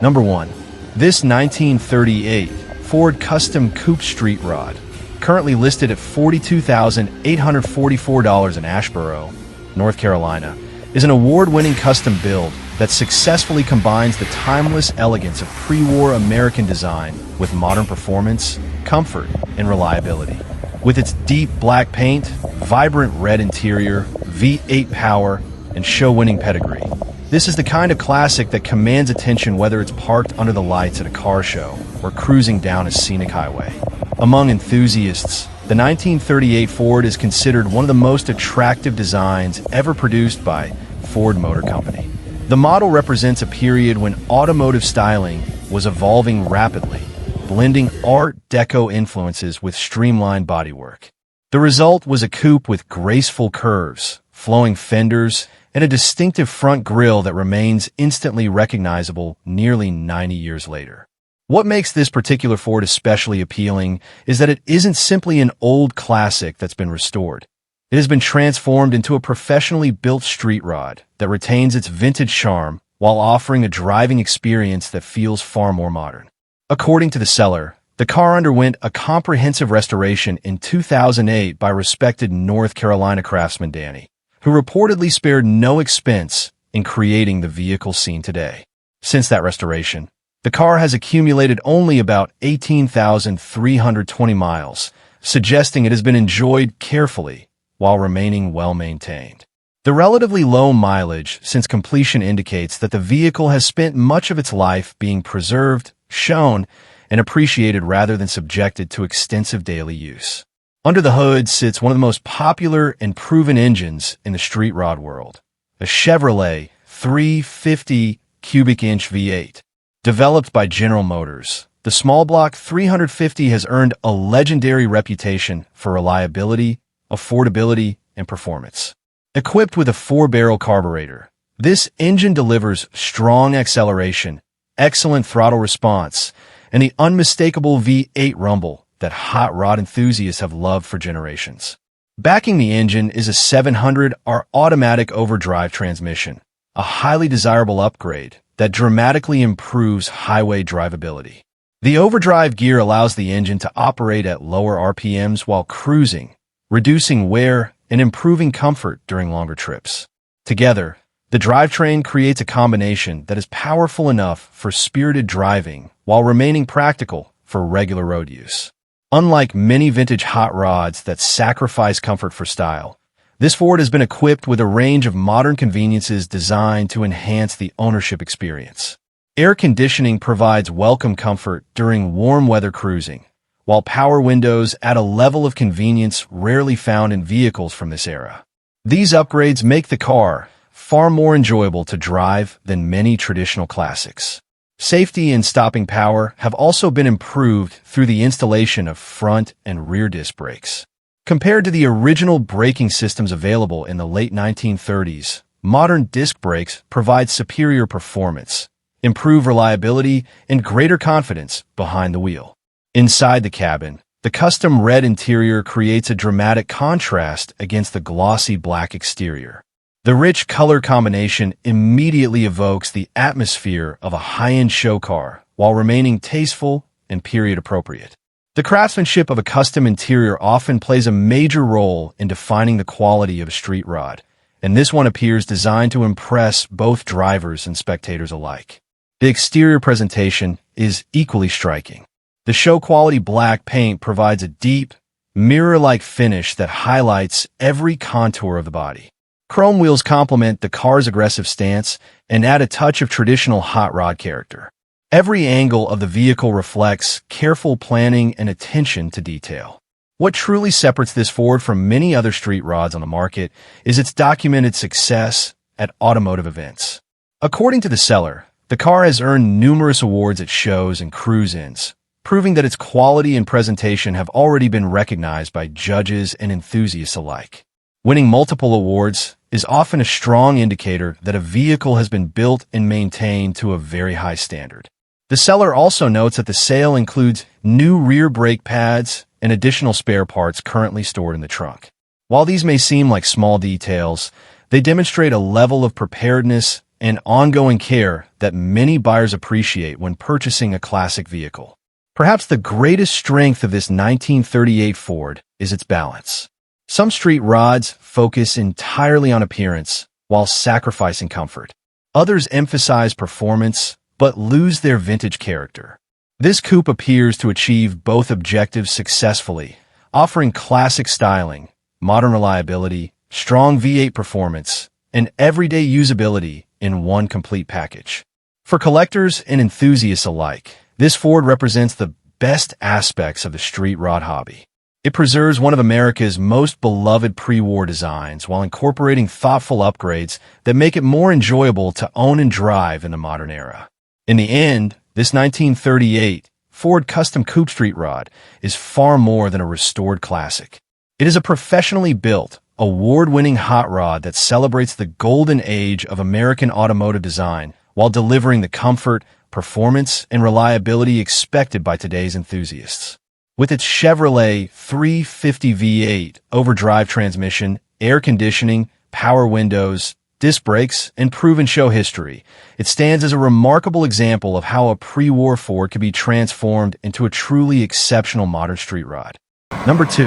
Number 1. This 1938 Ford Custom Coupe Street Rod, currently listed at $42,844 in Asheboro, North Carolina, is an award-winning custom build that successfully combines the timeless elegance of pre-war American design with modern performance, comfort, and reliability. With its deep black paint, vibrant red interior, V8 power, and show-winning pedigree, this is the kind of classic that commands attention whether it's parked under the lights at a car show or cruising down a scenic highway. Among enthusiasts, the 1938 Ford is considered one of the most attractive designs ever produced by Ford Motor Company. The model represents a period when automotive styling was evolving rapidly, blending Art Deco influences with streamlined bodywork. The result was a coupe with graceful curves, flowing fenders, and a distinctive front grille that remains instantly recognizable nearly 90 years later. What makes this particular Ford especially appealing is that it isn't simply an old classic that's been restored. It has been transformed into a professionally built street rod that retains its vintage charm while offering a driving experience that feels far more modern. According to the seller, the car underwent a comprehensive restoration in 2008 by respected North Carolina craftsman Danny, who reportedly spared no expense in creating the vehicle seen today. Since that restoration, the car has accumulated only about 18,320 miles, suggesting it has been enjoyed carefully while remaining well-maintained. The relatively low mileage since completion indicates that the vehicle has spent much of its life being preserved, shown, and appreciated rather than subjected to extensive daily use. Under the hood sits one of the most popular and proven engines in the street rod world, a Chevrolet 350 cubic inch V8. Developed by General Motors, the small block 350 has earned a legendary reputation for reliability, affordability, and performance. Equipped with a 4-barrel carburetor, this engine delivers strong acceleration, excellent throttle response, and the unmistakable V8 rumble that hot rod enthusiasts have loved for generations. Backing the engine is a 700R automatic overdrive transmission, a highly desirable upgrade that dramatically improves highway drivability. The overdrive gear allows the engine to operate at lower RPMs while cruising, reducing wear and improving comfort during longer trips. Together, the drivetrain creates a combination that is powerful enough for spirited driving while remaining practical for regular road use. Unlike many vintage hot rods that sacrifice comfort for style, this Ford has been equipped with a range of modern conveniences designed to enhance the ownership experience. Air conditioning provides welcome comfort during warm weather cruising, while power windows add a level of convenience rarely found in vehicles from this era. These upgrades make the car far more enjoyable to drive than many traditional classics. Safety and stopping power have also been improved through the installation of front and rear disc brakes. Compared to the original braking systems available in the late 1930s, modern disc brakes provide superior performance, improve reliability, and greater confidence behind the wheel. Inside the cabin, the custom red interior creates a dramatic contrast against the glossy black exterior. The rich color combination immediately evokes the atmosphere of a high-end show car while remaining tasteful and period-appropriate. The craftsmanship of a custom interior often plays a major role in defining the quality of a street rod, and this one appears designed to impress both drivers and spectators alike. The exterior presentation is equally striking. The show-quality black paint provides a deep, mirror-like finish that highlights every contour of the body. Chrome wheels complement the car's aggressive stance and add a touch of traditional hot rod character. Every angle of the vehicle reflects careful planning and attention to detail. What truly separates this Ford from many other street rods on the market is its documented success at automotive events. According to the seller, the car has earned numerous awards at shows and cruise-ins, proving that its quality and presentation have already been recognized by judges and enthusiasts alike. Winning multiple awards is often a strong indicator that a vehicle has been built and maintained to a very high standard. The seller also notes that the sale includes new rear brake pads and additional spare parts currently stored in the trunk. While these may seem like small details, they demonstrate a level of preparedness and ongoing care that many buyers appreciate when purchasing a classic vehicle. Perhaps the greatest strength of this 1938 Ford is its balance. Some street rods focus entirely on appearance while sacrificing comfort. Others emphasize performance but lose their vintage character. This coupe appears to achieve both objectives successfully, offering classic styling, modern reliability, strong V8 performance, and everyday usability in one complete package. For collectors and enthusiasts alike, this Ford represents the best aspects of the street rod hobby. It preserves one of America's most beloved pre-war designs while incorporating thoughtful upgrades that make it more enjoyable to own and drive in the modern era. In the end, this 1938 Ford Custom Coupe Street Rod is far more than a restored classic. It is a professionally built, award-winning hot rod that celebrates the golden age of American automotive design while delivering the comfort, performance, and reliability expected by today's enthusiasts. With its Chevrolet 350 V8 overdrive transmission, air conditioning, power windows, disc brakes, and proven show history, it stands as a remarkable example of how a pre-war Ford could be transformed into a truly exceptional modern street rod. Number 2.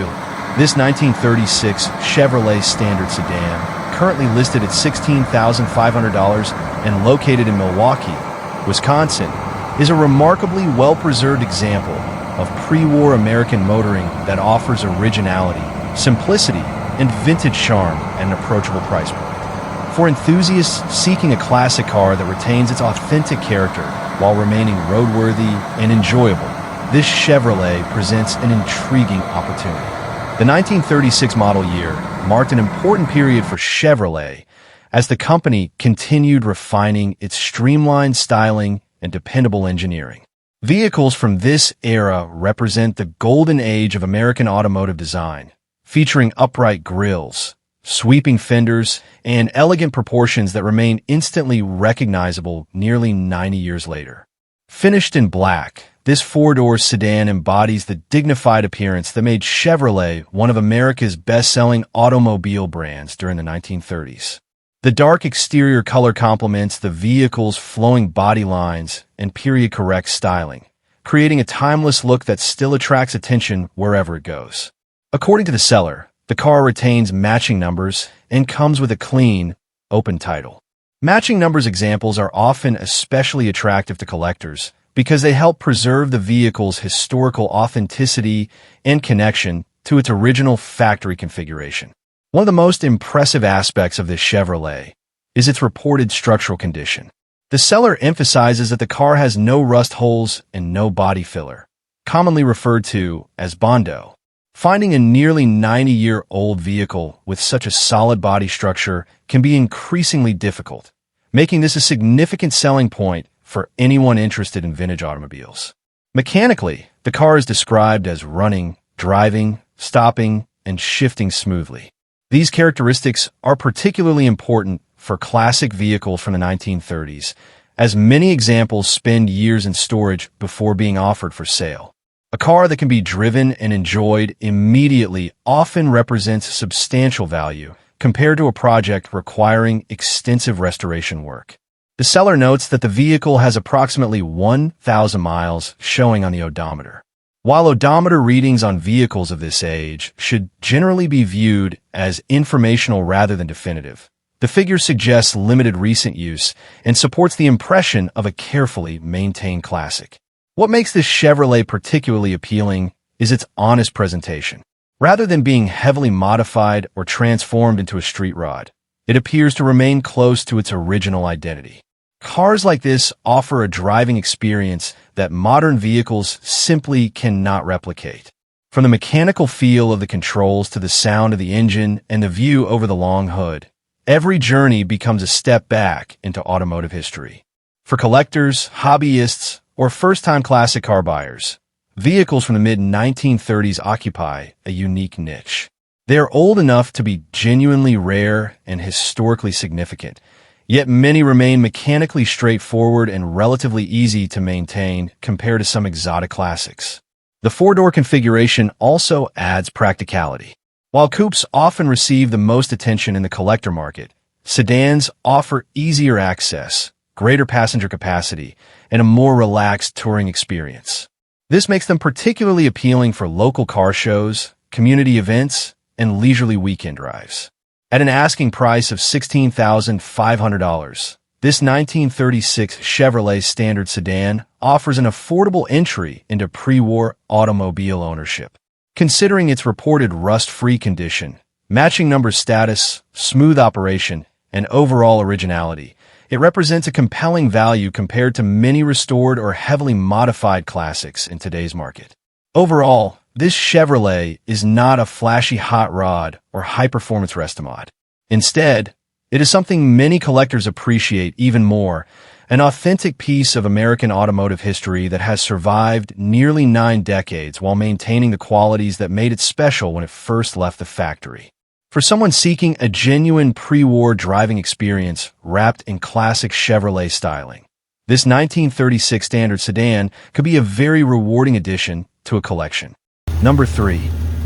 This 1936 Chevrolet Standard sedan, currently listed at $16,500 and located in Milwaukee, Wisconsin, is a remarkably well-preserved example of pre-war American motoring that offers originality, simplicity, and vintage charm at an approachable price point. For enthusiasts seeking a classic car that retains its authentic character while remaining roadworthy and enjoyable, this Chevrolet presents an intriguing opportunity. The 1936 model year marked an important period for Chevrolet as the company continued refining its streamlined styling and dependable engineering. Vehicles from this era represent the golden age of American automotive design, featuring upright grilles, sweeping fenders, and elegant proportions that remain instantly recognizable nearly 90 years later. Finished in black, this four-door sedan embodies the dignified appearance that made Chevrolet one of America's best-selling automobile brands during the 1930s. The dark exterior color complements the vehicle's flowing body lines and period-correct styling, creating a timeless look that still attracts attention wherever it goes. According to the seller, the car retains matching numbers and comes with a clean, open title. Matching numbers examples are often especially attractive to collectors because they help preserve the vehicle's historical authenticity and connection to its original factory configuration. One of the most impressive aspects of this Chevrolet is its reported structural condition. The seller emphasizes that the car has no rust holes and no body filler, commonly referred to as Bondo. Finding a nearly 90-year-old vehicle with such a solid body structure can be increasingly difficult, making this a significant selling point for anyone interested in vintage automobiles. Mechanically, the car is described as running, driving, stopping, and shifting smoothly. These characteristics are particularly important for classic vehicles from the 1930s, as many examples spend years in storage before being offered for sale. A car that can be driven and enjoyed immediately often represents substantial value compared to a project requiring extensive restoration work. The seller notes that the vehicle has approximately 1,000 miles showing on the odometer. While odometer readings on vehicles of this age should generally be viewed as informational rather than definitive, the figure suggests limited recent use and supports the impression of a carefully maintained classic. What makes this Chevrolet particularly appealing is its honest presentation. Rather than being heavily modified or transformed into a street rod, it appears to remain close to its original identity. Cars like this offer a driving experience that modern vehicles simply cannot replicate. From the mechanical feel of the controls to the sound of the engine and the view over the long hood, every journey becomes a step back into automotive history. For collectors, hobbyists, or first-time classic car buyers, vehicles from the mid-1930s occupy a unique niche. They are old enough to be genuinely rare and historically significant, yet many remain mechanically straightforward and relatively easy to maintain compared to some exotic classics. The four-door configuration also adds practicality. While coupes often receive the most attention in the collector market, sedans offer easier access, greater passenger capacity, and a more relaxed touring experience. This makes them particularly appealing for local car shows, community events, and leisurely weekend drives. At an asking price of $16,500, this 1936 Chevrolet Standard sedan offers an affordable entry into pre-war automobile ownership. Considering its reported rust-free condition, matching number status, smooth operation, and overall originality, it represents a compelling value compared to many restored or heavily modified classics in today's market. Overall, this Chevrolet is not a flashy hot rod or high-performance restomod. Instead, it is something many collectors appreciate even more, an authentic piece of American automotive history that has survived nearly 9 decades while maintaining the qualities that made it special when it first left the factory. For someone seeking a genuine pre-war driving experience wrapped in classic Chevrolet styling, this 1936 Standard sedan could be a very rewarding addition to a collection. Number 3.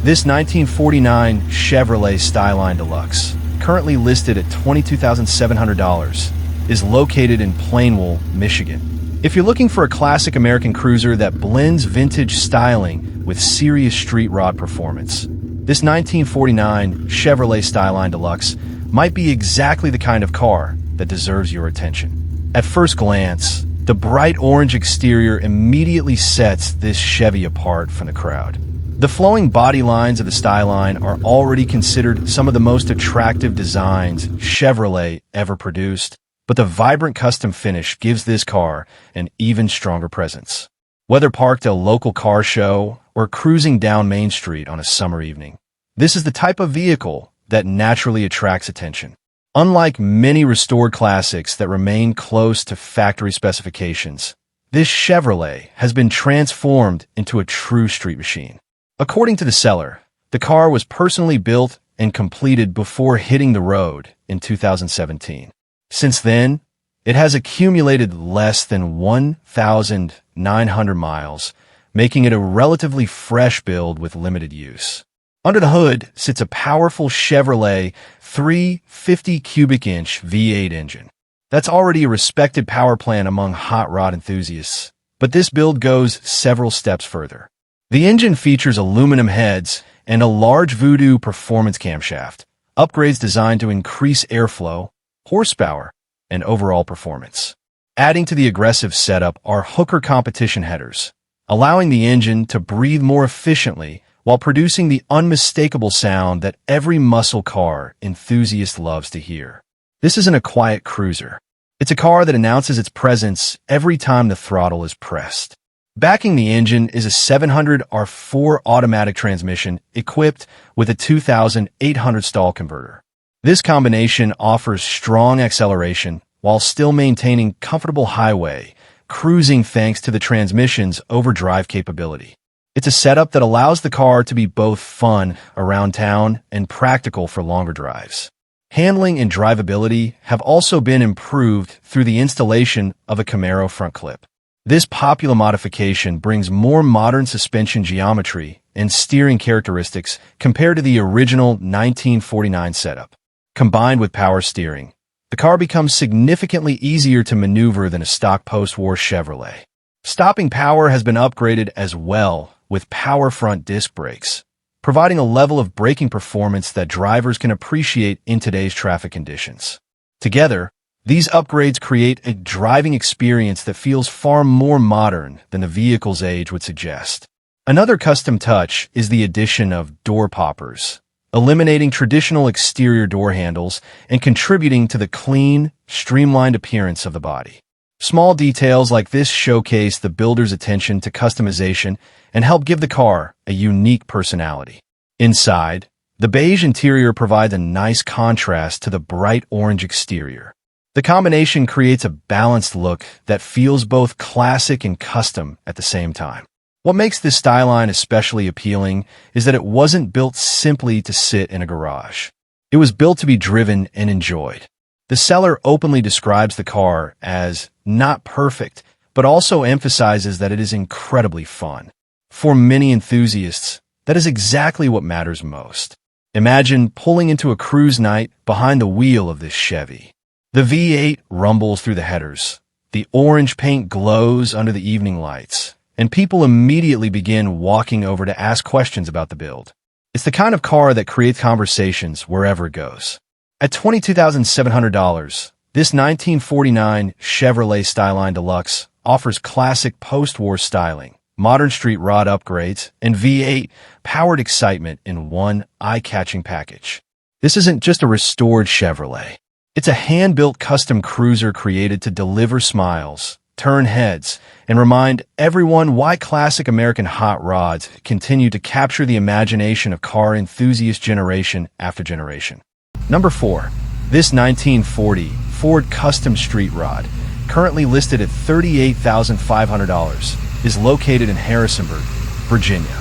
This 1949 Chevrolet Styleline Deluxe, currently listed at $22,700, is located in Plainwell, Michigan. If you're looking for a classic American cruiser that blends vintage styling with serious street rod performance, this 1949 Chevrolet Styleline Deluxe might be exactly the kind of car that deserves your attention. At first glance, the bright orange exterior immediately sets this Chevy apart from the crowd. The flowing body lines of the Styleline are already considered some of the most attractive designs Chevrolet ever produced, but the vibrant custom finish gives this car an even stronger presence. Whether parked at a local car show or cruising down Main Street on a summer evening, this is the type of vehicle that naturally attracts attention. Unlike many restored classics that remain close to factory specifications, this Chevrolet has been transformed into a true street machine. According to the seller, the car was personally built and completed before hitting the road in 2017. Since then, it has accumulated less than 1,900 miles, making it a relatively fresh build with limited use. Under the hood sits a powerful Chevrolet 350 cubic inch V8 engine. That's already a respected power plant among hot rod enthusiasts, but this build goes several steps further. The engine features aluminum heads and a large Voodoo performance camshaft, upgrades designed to increase airflow, horsepower, and overall performance. Adding to the aggressive setup are Hooker competition headers, allowing the engine to breathe more efficiently while producing the unmistakable sound that every muscle car enthusiast loves to hear. This isn't a quiet cruiser. It's a car that announces its presence every time the throttle is pressed. Backing the engine is a 700 R4 automatic transmission equipped with a 2,800 stall converter. This combination offers strong acceleration while still maintaining comfortable highway cruising thanks to the transmission's overdrive capability. It's a setup that allows the car to be both fun around town and practical for longer drives. Handling and drivability have also been improved through the installation of a Camaro front clip. This popular modification brings more modern suspension geometry and steering characteristics compared to the original 1949 setup. Combined with power steering, the car becomes significantly easier to maneuver than a stock post-war Chevrolet. Stopping power has been upgraded as well with power front disc brakes, providing a level of braking performance that drivers can appreciate in today's traffic conditions. Together, these upgrades create a driving experience that feels far more modern than the vehicle's age would suggest. Another custom touch is the addition of door poppers, eliminating traditional exterior door handles and contributing to the clean, streamlined appearance of the body. Small details like this showcase the builder's attention to customization and help give the car a unique personality. Inside, the beige interior provides a nice contrast to the bright orange exterior. The combination creates a balanced look that feels both classic and custom at the same time. What makes this Styleline especially appealing is that it wasn't built simply to sit in a garage. It was built to be driven and enjoyed. The seller openly describes the car as not perfect, but also emphasizes that it is incredibly fun. For many enthusiasts, that is exactly what matters most. Imagine pulling into a cruise night behind the wheel of this Chevy. The V8 rumbles through the headers. The orange paint glows under the evening lights, and people immediately begin walking over to ask questions about the build. It's the kind of car that creates conversations wherever it goes. At $22,700, this 1949 Chevrolet Styleline Deluxe offers classic post-war styling, modern street rod upgrades, and V8 powered excitement in one eye-catching package. This isn't just a restored Chevrolet. It's a hand-built custom cruiser created to deliver smiles, turn heads, and remind everyone why classic American hot rods continue to capture the imagination of car enthusiasts generation after generation. Number 4. This 1940 Ford Custom Street Rod, currently listed at $38,500, is located in Harrisonburg, Virginia.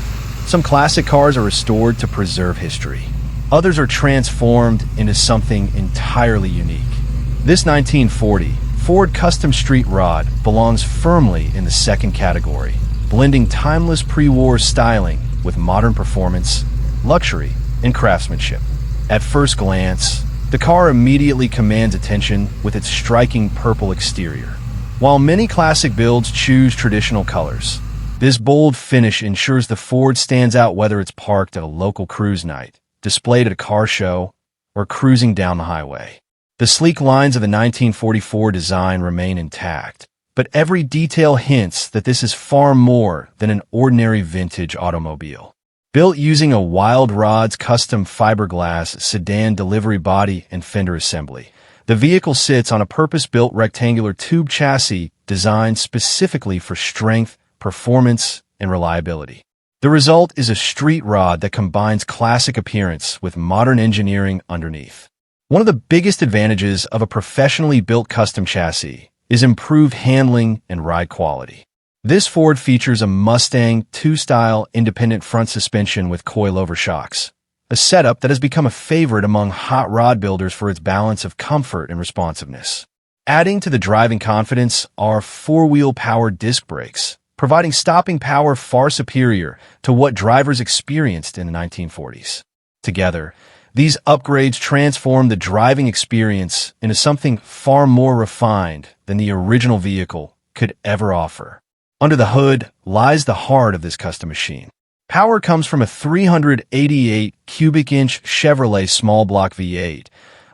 Some classic cars are restored to preserve history. Others are transformed into something entirely unique. This 1940 Ford Custom Street Rod belongs firmly in the second category, blending timeless pre-war styling with modern performance, luxury, and craftsmanship. At first glance, the car immediately commands attention with its striking purple exterior. While many classic builds choose traditional colors, this bold finish ensures the Ford stands out whether it's parked at a local cruise night, displayed at a car show, or cruising down the highway. The sleek lines of the 1944 design remain intact, but every detail hints that this is far more than an ordinary vintage automobile. Built using a Wild Rod's custom fiberglass sedan delivery body and fender assembly, the vehicle sits on a purpose-built rectangular tube chassis designed specifically for strength, performance, and reliability. The result is a street rod that combines classic appearance with modern engineering underneath. One of the biggest advantages of a professionally built custom chassis is improved handling and ride quality. This Ford features a Mustang 2-style independent front suspension with coilover shocks, a setup that has become a favorite among hot rod builders for its balance of comfort and responsiveness. Adding to the driving confidence are four-wheel powered disc brakes, providing stopping power far superior to what drivers experienced in the 1940s. Together, these upgrades transform the driving experience into something far more refined than the original vehicle could ever offer. Under the hood lies the heart of this custom machine. Power comes from a 388 cubic inch Chevrolet small block V8,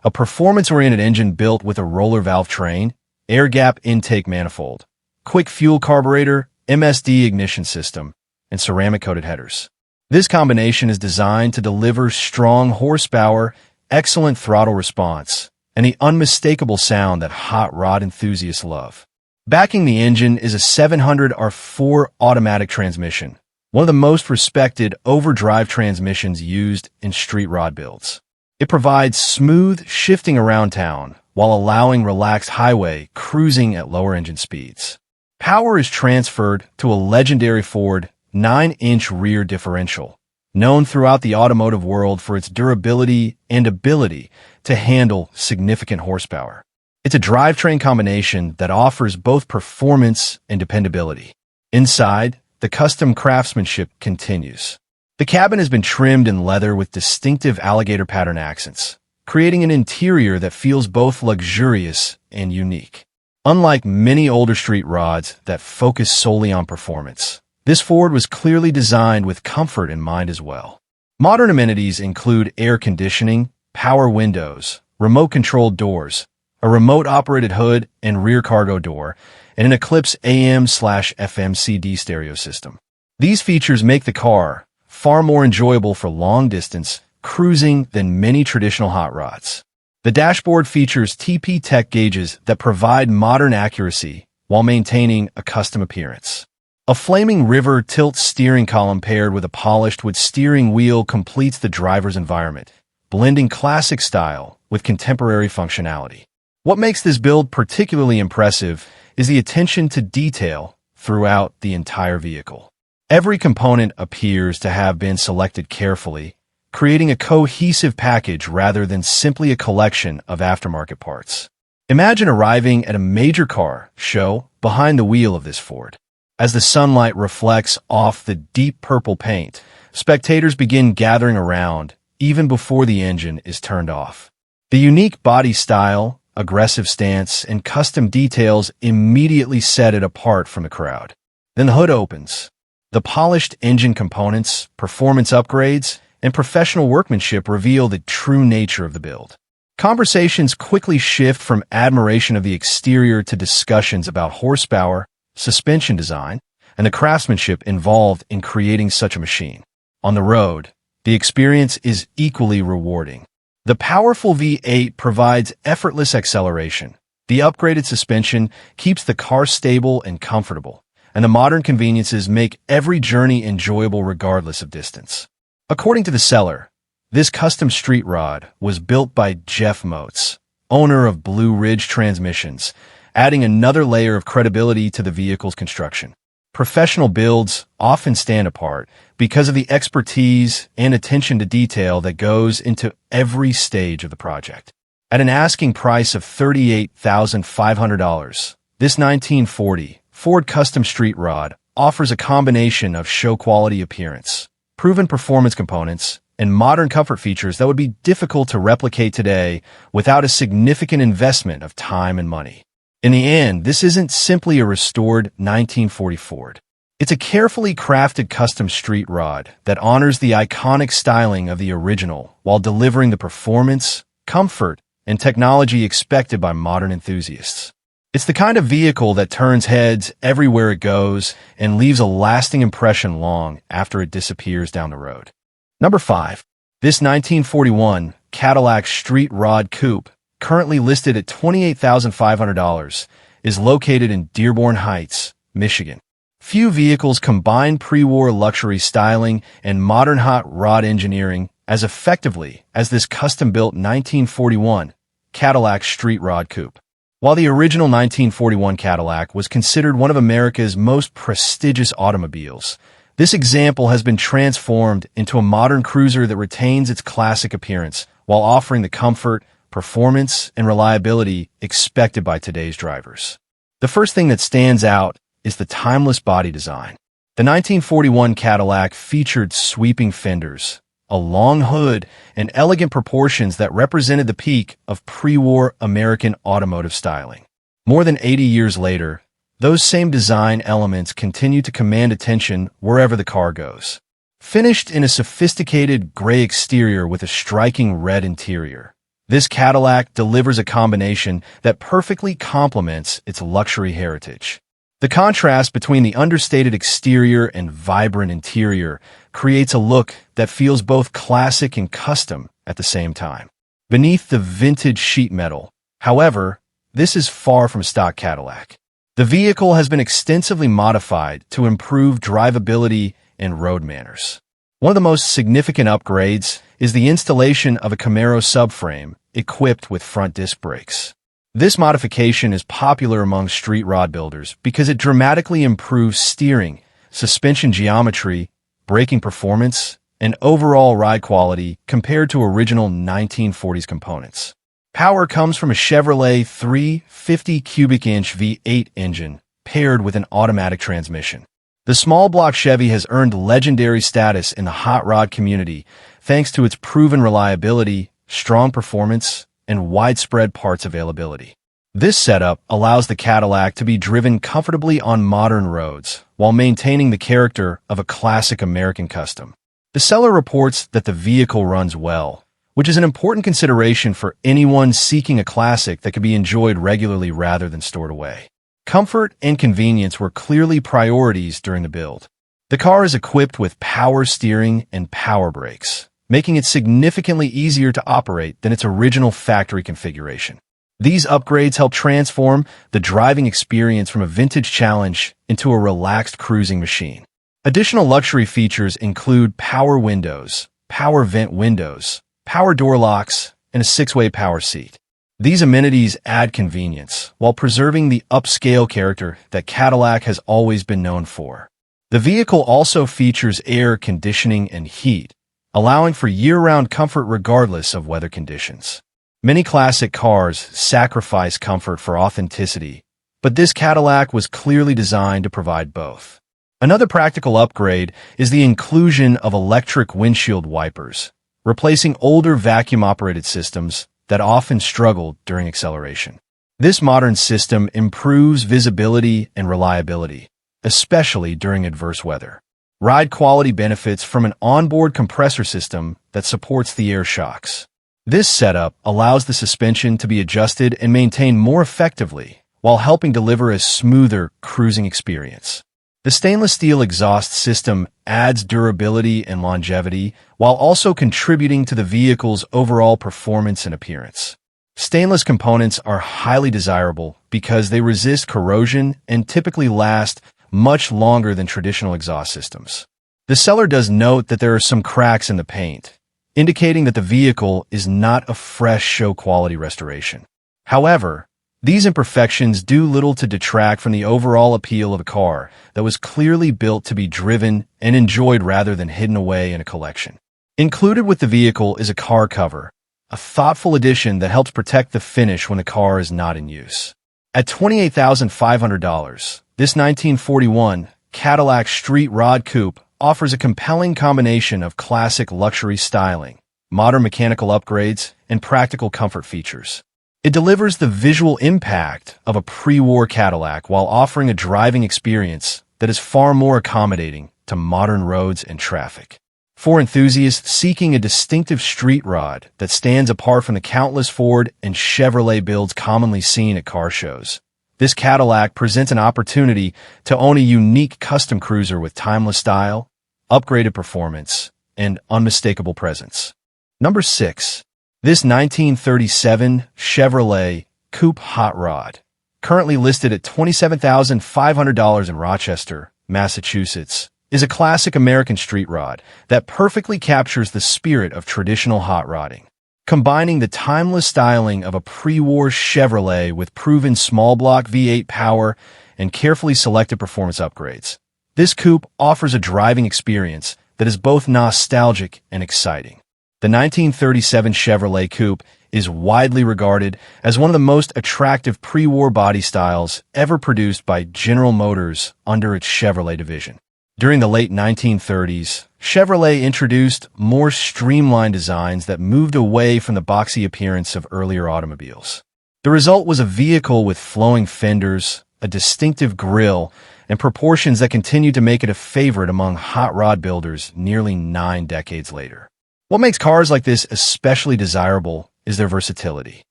a performance-oriented engine built with a roller valve train, air gap intake manifold, quick fuel carburetor, MSD ignition system, and ceramic-coated headers. This combination is designed to deliver strong horsepower, excellent throttle response, and the unmistakable sound that hot rod enthusiasts love. Backing the engine is a 700R4 automatic transmission, one of the most respected overdrive transmissions used in street rod builds. It provides smooth shifting around town while allowing relaxed highway cruising at lower engine speeds. Power is transferred to a legendary Ford 9-inch rear differential, known throughout the automotive world for its durability and ability to handle significant horsepower. It's a drivetrain combination that offers both performance and dependability. Inside, the custom craftsmanship continues. The cabin has been trimmed in leather with distinctive alligator pattern accents, creating an interior that feels both luxurious and unique. Unlike many older street rods that focus solely on performance, this Ford was clearly designed with comfort in mind as well. Modern amenities include air conditioning, power windows, remote-controlled doors, a remote-operated hood and rear cargo door, and an Eclipse AM/FM CD stereo system. These features make the car far more enjoyable for long-distance cruising than many traditional hot rods. The dashboard features TP Tech gauges that provide modern accuracy while maintaining a custom appearance. A flaming river tilt steering column paired with a polished wood steering wheel completes the driver's environment, blending classic style with contemporary functionality. What makes this build particularly impressive is the attention to detail throughout the entire vehicle. Every component appears to have been selected carefully, creating a cohesive package rather than simply a collection of aftermarket parts. Imagine arriving at a major car show behind the wheel of this Ford. As the sunlight reflects off the deep purple paint, spectators begin gathering around, even before the engine is turned off. The unique body style, aggressive stance, and custom details immediately set it apart from the crowd. Then the hood opens. The polished engine components, performance upgrades, and professional workmanship reveal the true nature of the build. Conversations quickly shift from admiration of the exterior to discussions about horsepower, suspension design, and the craftsmanship involved in creating such a machine. On the road, the experience is equally rewarding. The powerful V8 provides effortless acceleration. The upgraded suspension keeps the car stable and comfortable, and the modern conveniences make every journey enjoyable regardless of distance. According to the seller, this custom street rod was built by Jeff Motes, owner of Blue Ridge Transmissions, adding another layer of credibility to the vehicle's construction. Professional builds often stand apart because of the expertise and attention to detail that goes into every stage of the project. At an asking price of $38,500, this 1940 Ford Custom Street Rod offers a combination of show-quality appearance, proven performance components, and modern comfort features that would be difficult to replicate today without a significant investment of time and money. In the end, this isn't simply a restored 1940 Ford. It's a carefully crafted custom street rod that honors the iconic styling of the original while delivering the performance, comfort, and technology expected by modern enthusiasts. It's the kind of vehicle that turns heads everywhere it goes and leaves a lasting impression long after it disappears down the road. Number 5. This 1941 Cadillac Street Rod Coupe, currently listed at $28,500, is located in Dearborn Heights, Michigan. Few vehicles combine pre-war luxury styling and modern hot rod engineering as effectively as this custom-built 1941 Cadillac Street Rod Coupe. While the original 1941 Cadillac was considered one of America's most prestigious automobiles, this example has been transformed into a modern cruiser that retains its classic appearance while offering the comfort, performance, and reliability expected by today's drivers. The first thing that stands out is the timeless body design. The 1941 Cadillac featured sweeping fenders, a long hood, and elegant proportions that represented the peak of pre-war American automotive styling. More than 80 years later, those same design elements continue to command attention wherever the car goes. Finished in a sophisticated gray exterior with a striking red interior, this Cadillac delivers a combination that perfectly complements its luxury heritage. The contrast between the understated exterior and vibrant interior creates a look that feels both classic and custom at the same time. Beneath the vintage sheet metal, however, this is far from stock Cadillac. The vehicle has been extensively modified to improve drivability and road manners. One of the most significant upgrades is the installation of a Camaro subframe equipped with front disc brakes. This modification is popular among street rod builders because it dramatically improves steering, suspension geometry, braking performance, and overall ride quality compared to original 1940s components. Power comes from a Chevrolet 350 cubic inch V8 engine paired with an automatic transmission. The small block Chevy has earned legendary status in the hot rod community thanks to its proven reliability, strong performance, and widespread parts availability. This setup allows the Cadillac to be driven comfortably on modern roads while maintaining the character of a classic American custom. The seller reports that the vehicle runs well, which is an important consideration for anyone seeking a classic that can be enjoyed regularly rather than stored away. Comfort and convenience were clearly priorities during the build. The car is equipped with power steering and power brakes, making it significantly easier to operate than its original factory configuration. These upgrades help transform the driving experience from a vintage challenge into a relaxed cruising machine. Additional luxury features include power windows, power vent windows, power door locks, and a 6-way power seat. These amenities add convenience while preserving the upscale character that Cadillac has always been known for. The vehicle also features air conditioning and heat, allowing for year-round comfort regardless of weather conditions. Many classic cars sacrifice comfort for authenticity, but this Cadillac was clearly designed to provide both. Another practical upgrade is the inclusion of electric windshield wipers, replacing older vacuum-operated systems that often struggled during acceleration. This modern system improves visibility and reliability, especially during adverse weather. Ride quality benefits from an onboard compressor system that supports the air shocks. This setup allows the suspension to be adjusted and maintained more effectively while helping deliver a smoother cruising experience. The stainless steel exhaust system adds durability and longevity while also contributing to the vehicle's overall performance and appearance. Stainless components are highly desirable because they resist corrosion and typically last much longer than traditional exhaust systems. The seller does note that there are some cracks in the paint, indicating that the vehicle is not a fresh show-quality restoration. However, these imperfections do little to detract from the overall appeal of a car that was clearly built to be driven and enjoyed rather than hidden away in a collection. Included with the vehicle is a car cover, a thoughtful addition that helps protect the finish when the car is not in use. At $28,500, this 1941 Cadillac Street Rod Coupe offers a compelling combination of classic luxury styling, modern mechanical upgrades, and practical comfort features. It delivers the visual impact of a pre-war Cadillac while offering a driving experience that is far more accommodating to modern roads and traffic. For enthusiasts seeking a distinctive street rod that stands apart from the countless Ford and Chevrolet builds commonly seen at car shows, this Cadillac presents an opportunity to own a unique custom cruiser with timeless style, upgraded performance, and unmistakable presence. Number 6. This 1937 Chevrolet Coupe Hot Rod, currently listed at $27,500 in Rochester, Massachusetts, is a classic American street rod that perfectly captures the spirit of traditional hot rodding. Combining the timeless styling of a pre-war Chevrolet with proven small-block V8 power and carefully selected performance upgrades, this coupe offers a driving experience that is both nostalgic and exciting. The 1937 Chevrolet Coupe is widely regarded as one of the most attractive pre-war body styles ever produced by General Motors under its Chevrolet division. During the late 1930s, Chevrolet introduced more streamlined designs that moved away from the boxy appearance of earlier automobiles. The result was a vehicle with flowing fenders, a distinctive grille, and proportions that continue to make it a favorite among hot rod builders nearly 9 decades later. What makes cars like this especially desirable is their versatility.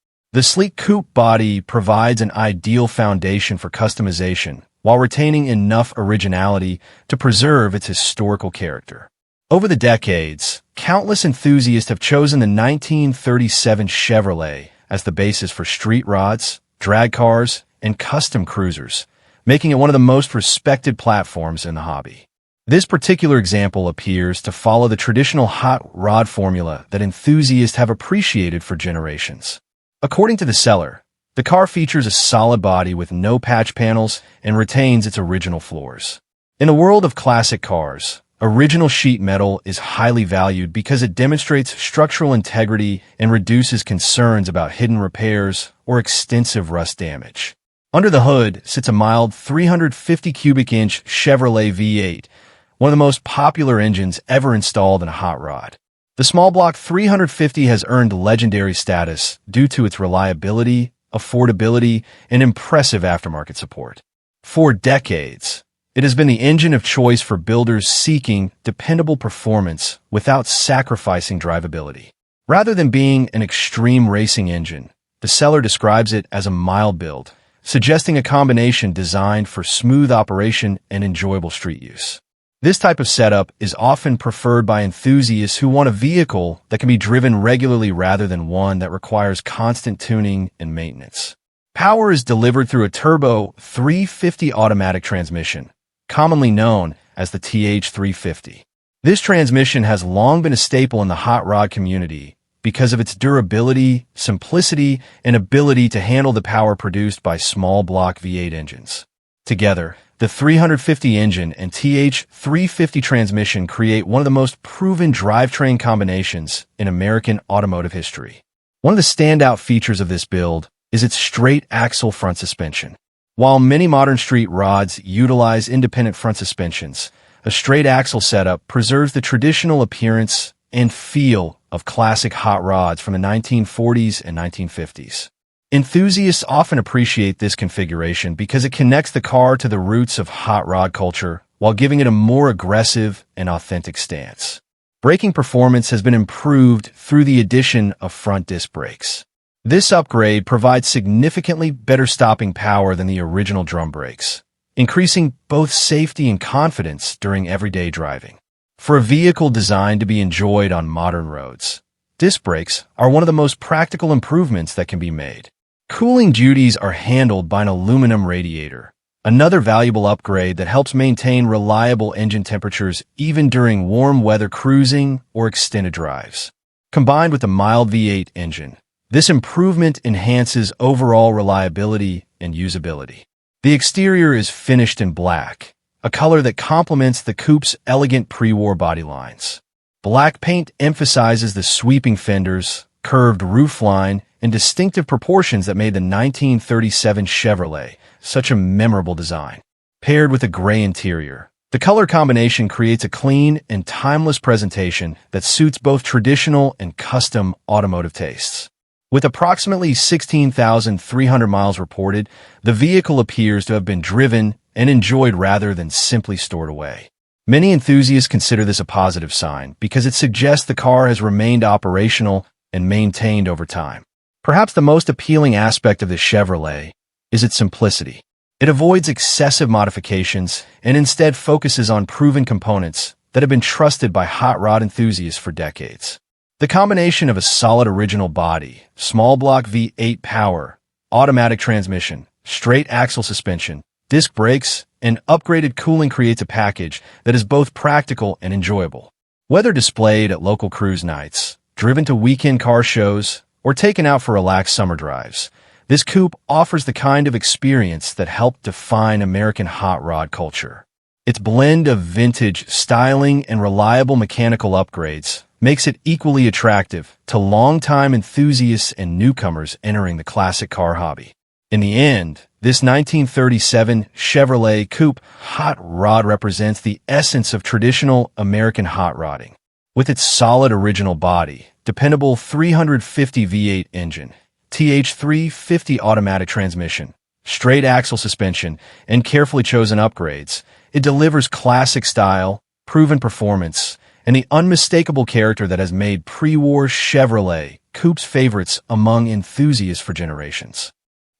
The sleek coupe body provides an ideal foundation for customization while retaining enough originality to preserve its historical character. Over the decades, countless enthusiasts have chosen the 1937 Chevrolet as the basis for street rods, drag cars, and custom cruisers, making it one of the most respected platforms in the hobby. This particular example appears to follow the traditional hot rod formula that enthusiasts have appreciated for generations. According to the seller, the car features a solid body with no patch panels and retains its original floors. In a world of classic cars, original sheet metal is highly valued because it demonstrates structural integrity and reduces concerns about hidden repairs or extensive rust damage. Under the hood sits a mild 350 cubic inch Chevrolet V8, one of the most popular engines ever installed in a hot rod. The small block 350 has earned legendary status due to its reliability, affordability, and impressive aftermarket support. For decades, it has been the engine of choice for builders seeking dependable performance without sacrificing drivability. Rather than being an extreme racing engine, the seller describes it as a mild build, suggesting a combination designed for smooth operation and enjoyable street use. This type of setup is often preferred by enthusiasts who want a vehicle that can be driven regularly rather than one that requires constant tuning and maintenance. Power is delivered through a turbo 350 automatic transmission, commonly known as the TH350. This transmission has long been a staple in the hot rod community because of its durability, simplicity, and ability to handle the power produced by small block V8 engines. Together, the 350 engine and TH350 transmission create one of the most proven drivetrain combinations in American automotive history. One of the standout features of this build is its straight axle front suspension. While many modern street rods utilize independent front suspensions, a straight axle setup preserves the traditional appearance and feel of classic hot rods from the 1940s and 1950s. Enthusiasts often appreciate this configuration because it connects the car to the roots of hot rod culture while giving it a more aggressive and authentic stance. Braking performance has been improved through the addition of front disc brakes. This upgrade provides significantly better stopping power than the original drum brakes, increasing both safety and confidence during everyday driving. For a vehicle designed to be enjoyed on modern roads, disc brakes are one of the most practical improvements that can be made. Cooling duties are handled by an aluminum radiator, another valuable upgrade that helps maintain reliable engine temperatures even during warm weather cruising or extended drives. Combined with a mild V8 engine, this improvement enhances overall reliability and usability. The exterior is finished in black, a color that complements the coupe's elegant pre-war body lines. Black paint emphasizes the sweeping fenders, curved roofline, and distinctive proportions that made the 1937 Chevrolet such a memorable design. Paired with a gray interior, the color combination creates a clean and timeless presentation that suits both traditional and custom automotive tastes. With approximately 16,300 miles reported, the vehicle appears to have been driven and enjoyed rather than simply stored away. Many enthusiasts consider this a positive sign because it suggests the car has remained operational and maintained over time. Perhaps the most appealing aspect of the Chevrolet is its simplicity. It avoids excessive modifications and instead focuses on proven components that have been trusted by hot rod enthusiasts for decades. The combination of a solid original body, small block V8 power, automatic transmission, straight axle suspension, disc brakes, and upgraded cooling creates a package that is both practical and enjoyable. Whether displayed at local cruise nights, driven to weekend car shows, or taken out for relaxed summer drives, this coupe offers the kind of experience that helped define American hot rod culture. Its blend of vintage styling and reliable mechanical upgrades makes it equally attractive to longtime enthusiasts and newcomers entering the classic car hobby. In the end, this 1937 Chevrolet Coupe hot rod represents the essence of traditional American hot rodding. With its solid original body, dependable 350 V8 engine, TH350 automatic transmission, straight axle suspension, and carefully chosen upgrades, it delivers classic style, proven performance, and the unmistakable character that has made pre-war Chevrolet coupes favorites among enthusiasts for generations.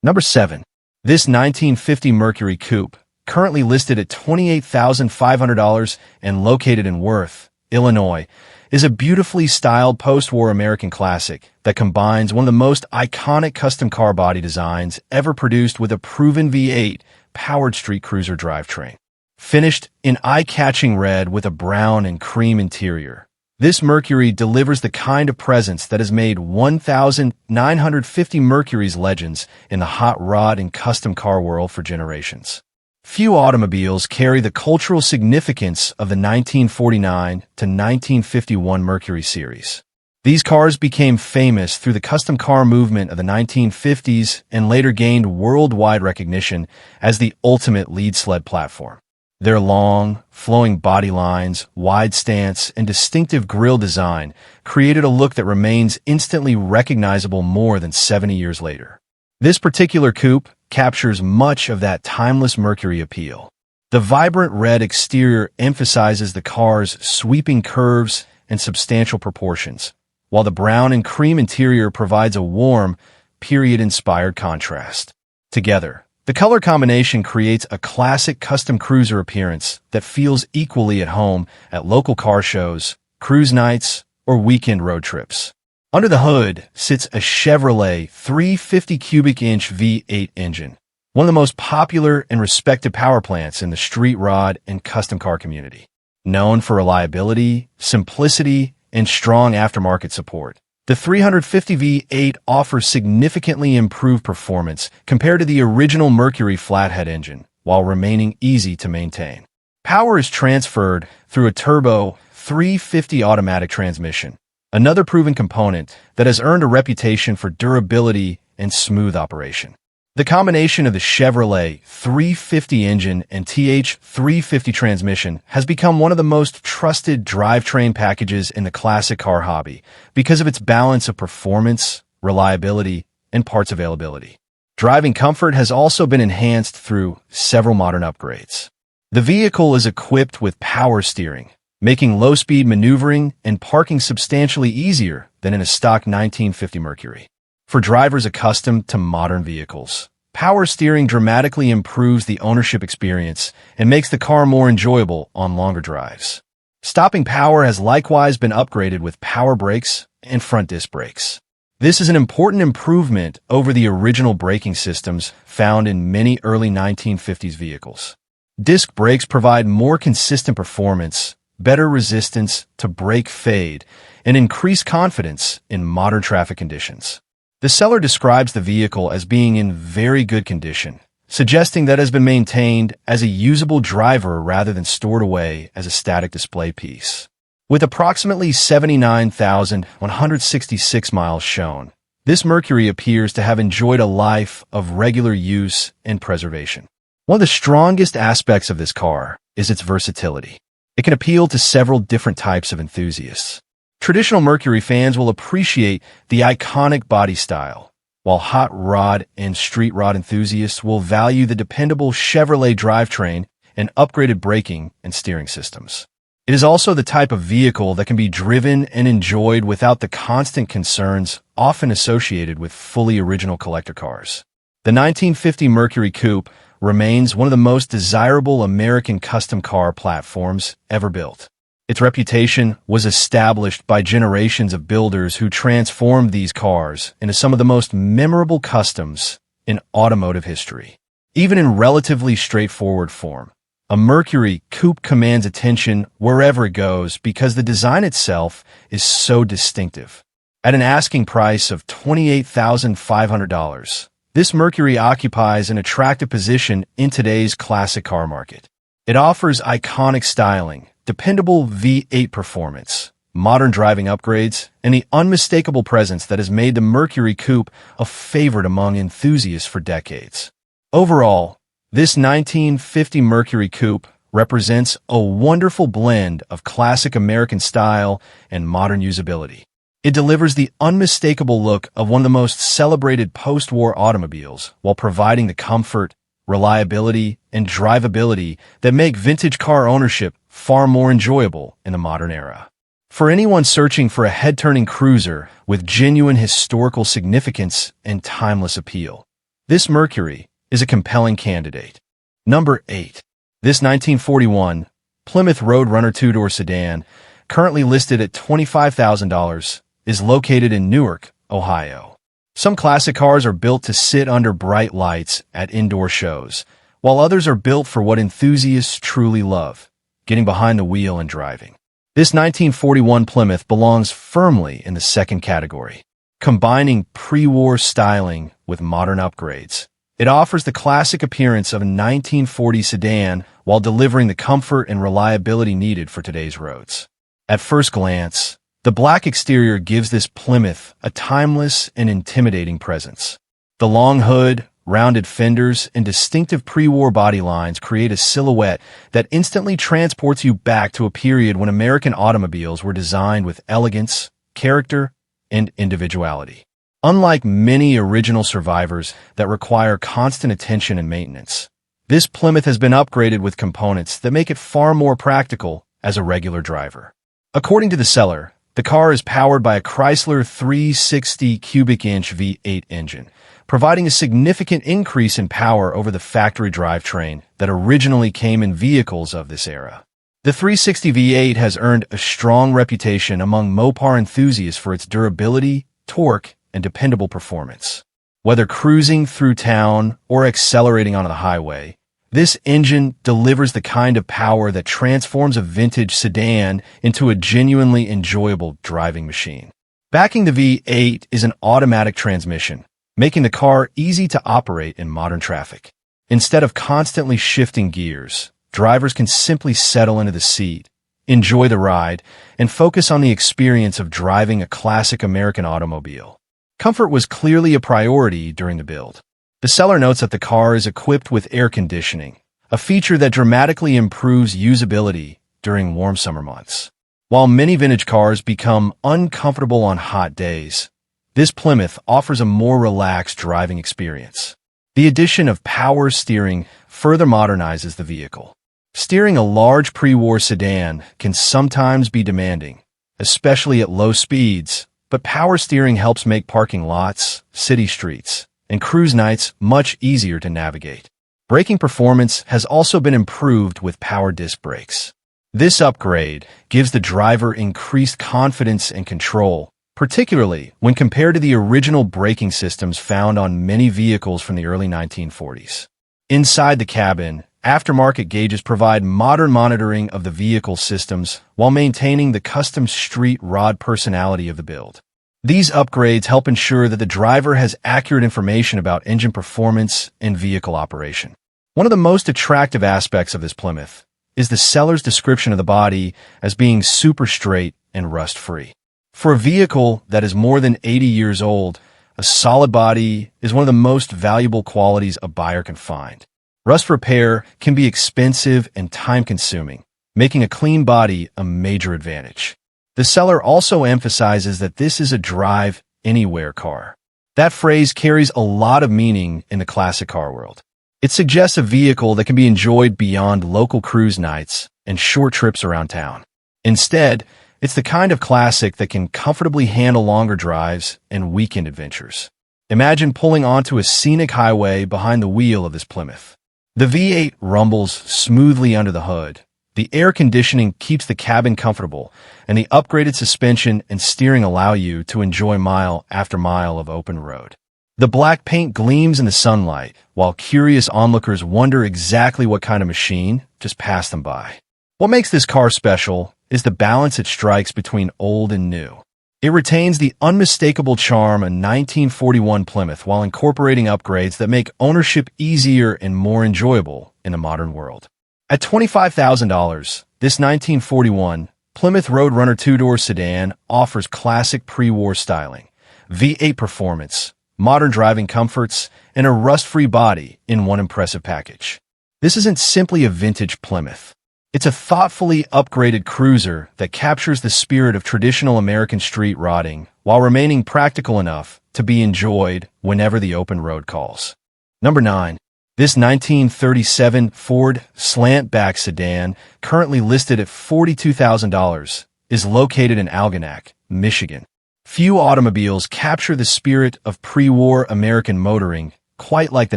Number 7. This 1950 Mercury Coupe, currently listed at $28,500 and located in Worth, Illinois, is a beautifully styled post-war American classic that combines one of the most iconic custom car body designs ever produced with a proven V8 powered street cruiser drivetrain. Finished in eye-catching red with a brown and cream interior, this Mercury delivers the kind of presence that has made 1,950 Mercury's legends in the hot rod and custom car world for generations. Few automobiles carry the cultural significance of the 1949 to 1951 Mercury series. These cars became famous through the custom car movement of the 1950s and later gained worldwide recognition as the ultimate lead sled platform. Their long, flowing body lines, wide stance, and distinctive grille design created a look that remains instantly recognizable more than 70 years later. This particular coupe captures much of that timeless Mercury appeal. The vibrant red exterior emphasizes the car's sweeping curves and substantial proportions, while the brown and cream interior provides a warm, period-inspired contrast. Together, the color combination creates a classic custom cruiser appearance that feels equally at home at local car shows, cruise nights, or weekend road trips. Under the hood sits a Chevrolet 350 cubic inch V8 engine, one of the most popular and respected power plants in the street rod and custom car community. Known for reliability, simplicity, and strong aftermarket support, the 350 V8 offers significantly improved performance compared to the original Mercury flathead engine, while remaining easy to maintain. Power is transferred through a turbo 350 automatic transmission, another proven component that has earned a reputation for durability and smooth operation. The combination of the Chevrolet 350 engine and TH350 transmission has become one of the most trusted drivetrain packages in the classic car hobby because of its balance of performance, reliability, and parts availability. Driving comfort has also been enhanced through several modern upgrades. The vehicle is equipped with power steering, making low-speed maneuvering and parking substantially easier than in a stock 1950 Mercury. For drivers accustomed to modern vehicles, power steering dramatically improves the ownership experience and makes the car more enjoyable on longer drives. Stopping power has likewise been upgraded with power brakes and front disc brakes. This is an important improvement over the original braking systems found in many early 1950s vehicles. Disc brakes provide more consistent performance, better resistance to brake fade, and increased confidence in modern traffic conditions. The seller describes the vehicle as being in very good condition, suggesting that it has been maintained as a usable driver rather than stored away as a static display piece. With approximately 79,166 miles shown, this Mercury appears to have enjoyed a life of regular use and preservation. One of the strongest aspects of this car is its versatility. It can appeal to several different types of enthusiasts. Traditional Mercury fans will appreciate the iconic body style, while hot rod and street rod enthusiasts will value the dependable Chevrolet drivetrain and upgraded braking and steering systems. It is also the type of vehicle that can be driven and enjoyed without the constant concerns often associated with fully original collector cars. The 1950 Mercury Coupe remains one of the most desirable American custom car platforms ever built. Its reputation was established by generations of builders who transformed these cars into some of the most memorable customs in automotive history. Even in relatively straightforward form, a Mercury Coupe commands attention wherever it goes because the design itself is so distinctive. At an asking price of $28,500, this Mercury occupies an attractive position in today's classic car market. It offers iconic styling, dependable V8 performance, modern driving upgrades, and the unmistakable presence that has made the Mercury Coupe a favorite among enthusiasts for decades. Overall, this 1950 Mercury Coupe represents a wonderful blend of classic American style and modern usability. It delivers the unmistakable look of one of the most celebrated post-war automobiles while providing the comfort, reliability, and drivability that make vintage car ownership far more enjoyable in the modern era. For anyone searching for a head-turning cruiser with genuine historical significance and timeless appeal, this Mercury is a compelling candidate. Number 8. This 1941 Plymouth Roadrunner two-door sedan, currently listed at $25,000, is located in Newark, Ohio. Some classic cars are built to sit under bright lights at indoor shows, while others are built for what enthusiasts truly love, getting behind the wheel and driving. This 1941 Plymouth belongs firmly in the second category, combining pre-war styling with modern upgrades. It offers the classic appearance of a 1940 sedan while delivering the comfort and reliability needed for today's roads. At first glance, the black exterior gives this Plymouth a timeless and intimidating presence. The long hood, rounded fenders, and distinctive pre-war body lines create a silhouette that instantly transports you back to a period when American automobiles were designed with elegance, character, and individuality. Unlike many original survivors that require constant attention and maintenance, this Plymouth has been upgraded with components that make it far more practical as a regular driver. According to the seller, the car is powered by a Chrysler 360 cubic inch V8 engine, providing a significant increase in power over the factory drivetrain that originally came in vehicles of this era. The 360 V8 has earned a strong reputation among Mopar enthusiasts for its durability, torque, and dependable performance. Whether cruising through town or accelerating onto the highway, this engine delivers the kind of power that transforms a vintage sedan into a genuinely enjoyable driving machine. Backing the V8 is an automatic transmission, making the car easy to operate in modern traffic. Instead of constantly shifting gears, drivers can simply settle into the seat, enjoy the ride, and focus on the experience of driving a classic American automobile. Comfort was clearly a priority during the build. The seller notes that the car is equipped with air conditioning, a feature that dramatically improves usability during warm summer months. While many vintage cars become uncomfortable on hot days, this Plymouth offers a more relaxed driving experience. The addition of power steering further modernizes the vehicle. Steering a large pre-war sedan can sometimes be demanding, especially at low speeds, but power steering helps make parking lots, city streets, and cruise nights much easier to navigate. Braking performance has also been improved with power disc brakes. This upgrade gives the driver increased confidence and control, particularly when compared to the original braking systems found on many vehicles from the early 1940s. Inside the cabin, aftermarket gauges provide modern monitoring of the vehicle systems while maintaining the custom street rod personality of the build. These upgrades help ensure that the driver has accurate information about engine performance and vehicle operation. One of the most attractive aspects of this Plymouth is the seller's description of the body as being super straight and rust-free. For a vehicle that is more than 80 years old, a solid body is one of the most valuable qualities a buyer can find. Rust repair can be expensive and time-consuming, making a clean body a major advantage. The seller also emphasizes that this is a drive-anywhere car. That phrase carries a lot of meaning in the classic car world. It suggests a vehicle that can be enjoyed beyond local cruise nights and short trips around town. Instead, it's the kind of classic that can comfortably handle longer drives and weekend adventures. Imagine pulling onto a scenic highway behind the wheel of this Plymouth. The V8 rumbles smoothly under the hood. The air conditioning keeps the cabin comfortable, and the upgraded suspension and steering allow you to enjoy mile after mile of open road. The black paint gleams in the sunlight, while curious onlookers wonder exactly what kind of machine just passed them by. What makes this car special is the balance it strikes between old and new. It retains the unmistakable charm of a 1941 Plymouth while incorporating upgrades that make ownership easier and more enjoyable in the modern world. At $25,000, this 1941 Plymouth Roadrunner two-door sedan offers classic pre-war styling, V8 performance, modern driving comforts, and a rust-free body in one impressive package. This isn't simply a vintage Plymouth. It's a thoughtfully upgraded cruiser that captures the spirit of traditional American street rodding while remaining practical enough to be enjoyed whenever the open road calls. Number 9. This 1937 Ford Slantback sedan, currently listed at $42,000, is located in Algonac, Michigan. Few automobiles capture the spirit of pre-war American motoring quite like the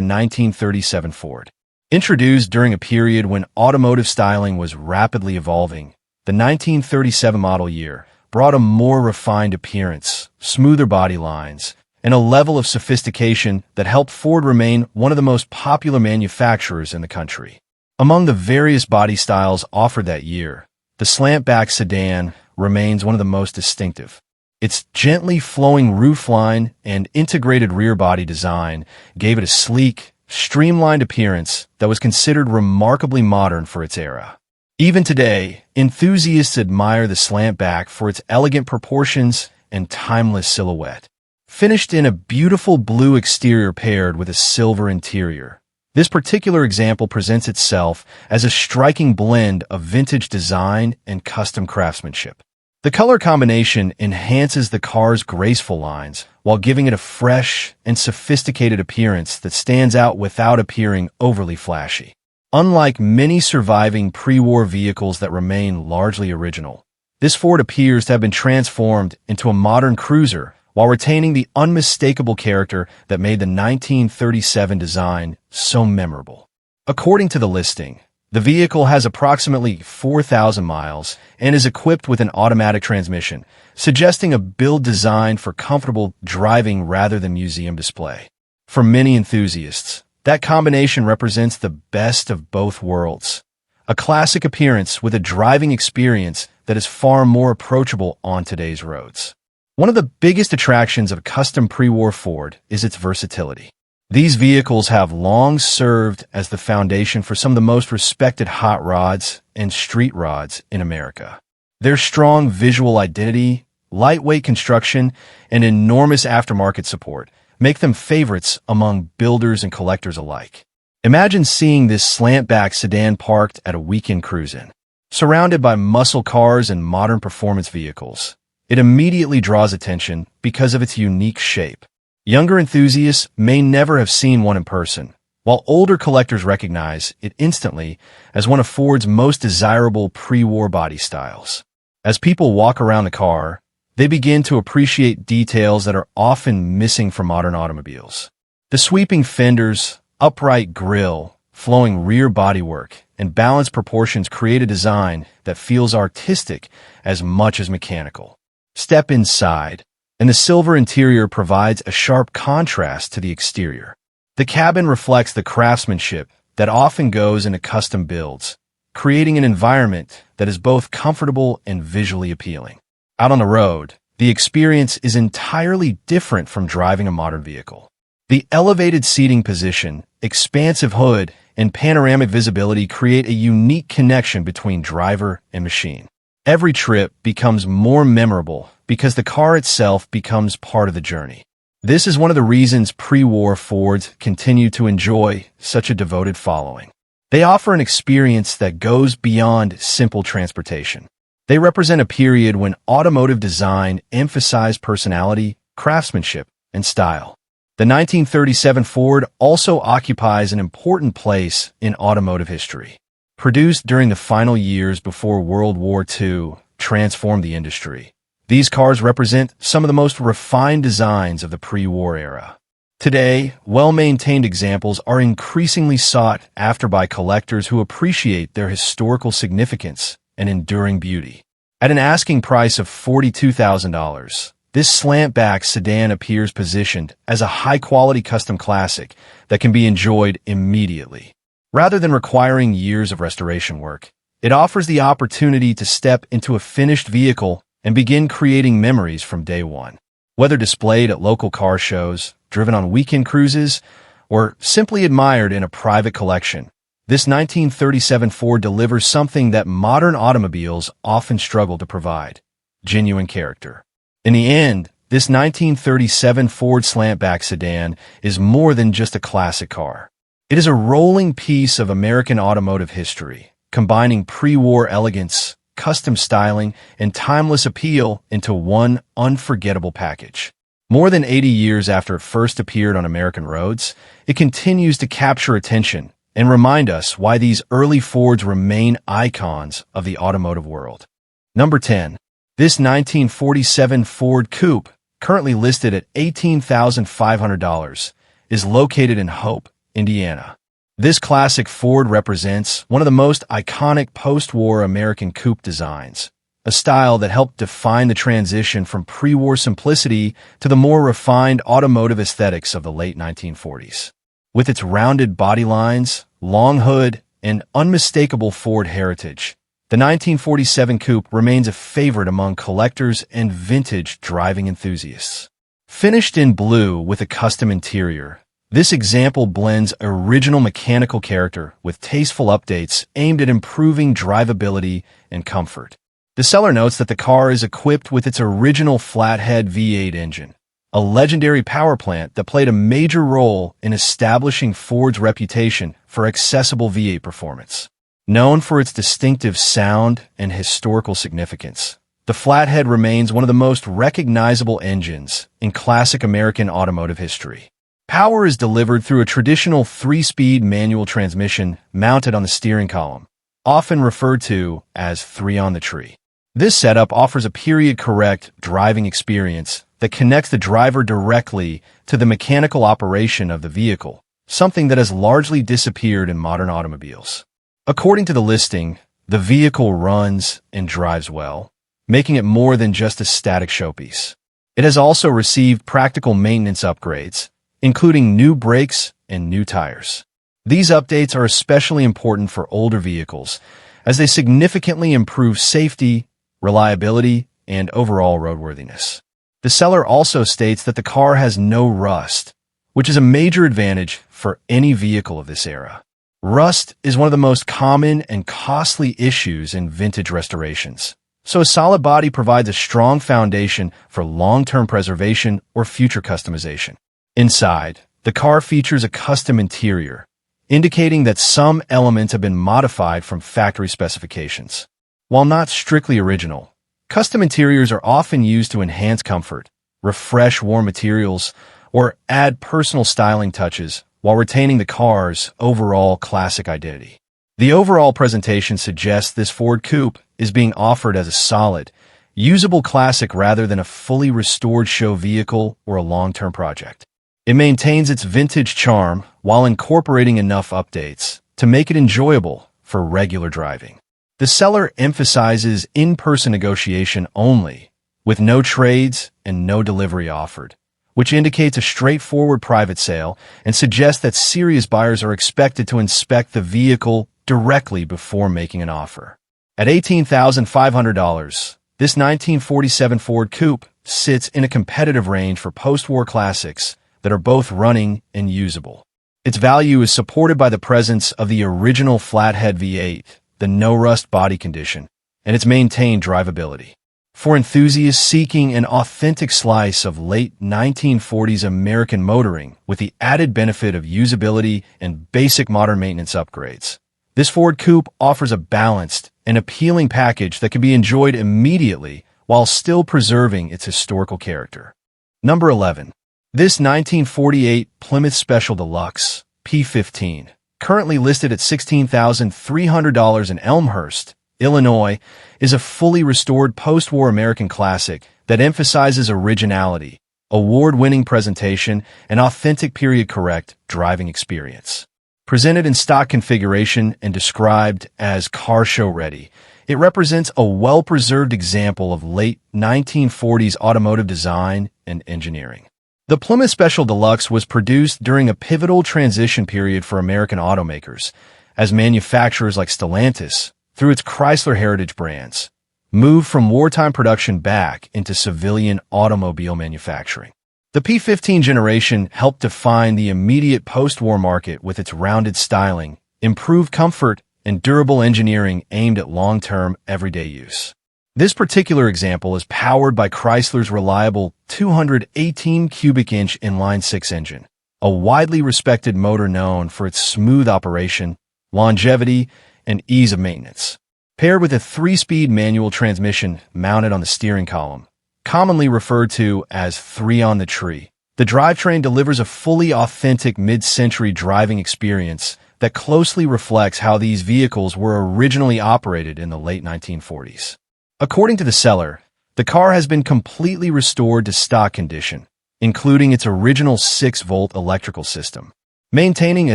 1937 Ford. Introduced during a period when automotive styling was rapidly evolving, the 1937 model year brought a more refined appearance, smoother body lines, and a level of sophistication that helped Ford remain one of the most popular manufacturers in the country. Among the various body styles offered that year, the slantback sedan remains one of the most distinctive. Its gently flowing roofline and integrated rear body design gave it a sleek, streamlined appearance that was considered remarkably modern for its era. Even today, enthusiasts admire the slantback for its elegant proportions and timeless silhouette. Finished in a beautiful blue exterior paired with a silver interior, this particular example presents itself as a striking blend of vintage design and custom craftsmanship. The color combination enhances the car's graceful lines while giving it a fresh and sophisticated appearance that stands out without appearing overly flashy. Unlike many surviving pre-war vehicles that remain largely original, this Ford appears to have been transformed into a modern cruiser while retaining the unmistakable character that made the 1937 design so memorable. According to the listing, the vehicle has approximately 4,000 miles and is equipped with an automatic transmission, suggesting a build designed for comfortable driving rather than museum display. For many enthusiasts, that combination represents the best of both worlds. A classic appearance with a driving experience that is far more approachable on today's roads. One of the biggest attractions of custom pre-war Ford is its versatility. These vehicles have long served as the foundation for some of the most respected hot rods and street rods in America. Their strong visual identity, lightweight construction, and enormous aftermarket support make them favorites among builders and collectors alike. Imagine seeing this slant-back sedan parked at a weekend cruise-in. Surrounded by muscle cars and modern performance vehicles, it immediately draws attention because of its unique shape. Younger enthusiasts may never have seen one in person, while older collectors recognize it instantly as one of Ford's most desirable pre-war body styles. As people walk around the car, they begin to appreciate details that are often missing from modern automobiles. The sweeping fenders, upright grille, flowing rear bodywork, and balanced proportions create a design that feels artistic as much as mechanical. Step inside, and the silver interior provides a sharp contrast to the exterior. The cabin reflects the craftsmanship that often goes into custom builds, creating an environment that is both comfortable and visually appealing. Out on the road, the experience is entirely different from driving a modern vehicle. The elevated seating position, expansive hood, and panoramic visibility create a unique connection between driver and machine. Every trip becomes more memorable because the car itself becomes part of the journey. This is one of the reasons pre-war Fords continue to enjoy such a devoted following. They offer an experience that goes beyond simple transportation. They represent a period when automotive design emphasized personality, craftsmanship, and style. The 1937 Ford also occupies an important place in automotive history. Produced during the final years before World War II transformed the industry, these cars represent some of the most refined designs of the pre-war era. Today, well-maintained examples are increasingly sought after by collectors who appreciate their historical significance and enduring beauty. At an asking price of $42,000, this slant-back sedan appears positioned as a high-quality custom classic that can be enjoyed immediately. Rather than requiring years of restoration work, it offers the opportunity to step into a finished vehicle and begin creating memories from day one. Whether displayed at local car shows, driven on weekend cruises, or simply admired in a private collection, this 1937 Ford delivers something that modern automobiles often struggle to provide: genuine character. In the end, this 1937 Ford slantback sedan is more than just a classic car. It is a rolling piece of American automotive history, combining pre-war elegance, custom styling, and timeless appeal into one unforgettable package. More than 80 years after it first appeared on American roads, it continues to capture attention and remind us why these early Fords remain icons of the automotive world. Number 10. This 1947 Ford Coupe, currently listed at $18,500, is located in Hope, Indiana. This classic Ford represents one of the most iconic post-war American coupe designs, a style that helped define the transition from pre-war simplicity to the more refined automotive aesthetics of the late 1940s. With its rounded body lines, long hood, and unmistakable Ford heritage, the 1947 coupe remains a favorite among collectors and vintage driving enthusiasts. Finished in blue with a custom interior, this example blends original mechanical character with tasteful updates aimed at improving drivability and comfort. The seller notes that the car is equipped with its original flathead V8 engine, a legendary power plant that played a major role in establishing Ford's reputation for accessible V8 performance. Known for its distinctive sound and historical significance, the flathead remains one of the most recognizable engines in classic American automotive history. Power is delivered through a traditional 3-speed manual transmission mounted on the steering column, often referred to as 3 on the tree. This setup offers a period-correct driving experience that connects the driver directly to the mechanical operation of the vehicle, something that has largely disappeared in modern automobiles. According to the listing, the vehicle runs and drives well, making it more than just a static showpiece. It has also received practical maintenance upgrades, including new brakes and new tires. These updates are especially important for older vehicles, as they significantly improve safety, reliability, and overall roadworthiness. The seller also states that the car has no rust, which is a major advantage for any vehicle of this era. Rust is one of the most common and costly issues in vintage restorations, so a solid body provides a strong foundation for long-term preservation or future customization. Inside, the car features a custom interior, indicating that some elements have been modified from factory specifications. While not strictly original, custom interiors are often used to enhance comfort, refresh worn materials, or add personal styling touches while retaining the car's overall classic identity. The overall presentation suggests this Ford coupe is being offered as a solid, usable classic rather than a fully restored show vehicle or a long-term project. It maintains its vintage charm while incorporating enough updates to make it enjoyable for regular driving. The seller emphasizes in-person negotiation only, with no trades and no delivery offered, which indicates a straightforward private sale and suggests that serious buyers are expected to inspect the vehicle directly before making an offer. At $18,500, this 1947 Ford coupe sits in a competitive range for post-war classics that are both running and usable. Its value is supported by the presence of the original flathead V8, the no-rust body condition, and its maintained drivability. For enthusiasts seeking an authentic slice of late 1940s American motoring with the added benefit of usability and basic modern maintenance upgrades, this Ford coupe offers a balanced and appealing package that can be enjoyed immediately while still preserving its historical character. Number 11. This 1948 Plymouth Special Deluxe P15, currently listed at $16,300 in Elmhurst, Illinois, is a fully restored post-war American classic that emphasizes originality, award-winning presentation, and authentic period-correct driving experience. Presented in stock configuration and described as car show ready, it represents a well-preserved example of late 1940s automotive design and engineering. The Plymouth Special Deluxe was produced during a pivotal transition period for American automakers, as manufacturers like Stellantis, through its Chrysler Heritage brands, moved from wartime production back into civilian automobile manufacturing. The P15 generation helped define the immediate post-war market with its rounded styling, improved comfort, and durable engineering aimed at long-term, everyday use. This particular example is powered by Chrysler's reliable 218 cubic inch inline-six engine, a widely respected motor known for its smooth operation, longevity, and ease of maintenance. Paired with a 3-speed manual transmission mounted on the steering column, commonly referred to as 3 on the tree, the drivetrain delivers a fully authentic mid-century driving experience that closely reflects how these vehicles were originally operated in the late 1940s. According to the seller, the car has been completely restored to stock condition, including its original 6-volt electrical system. Maintaining a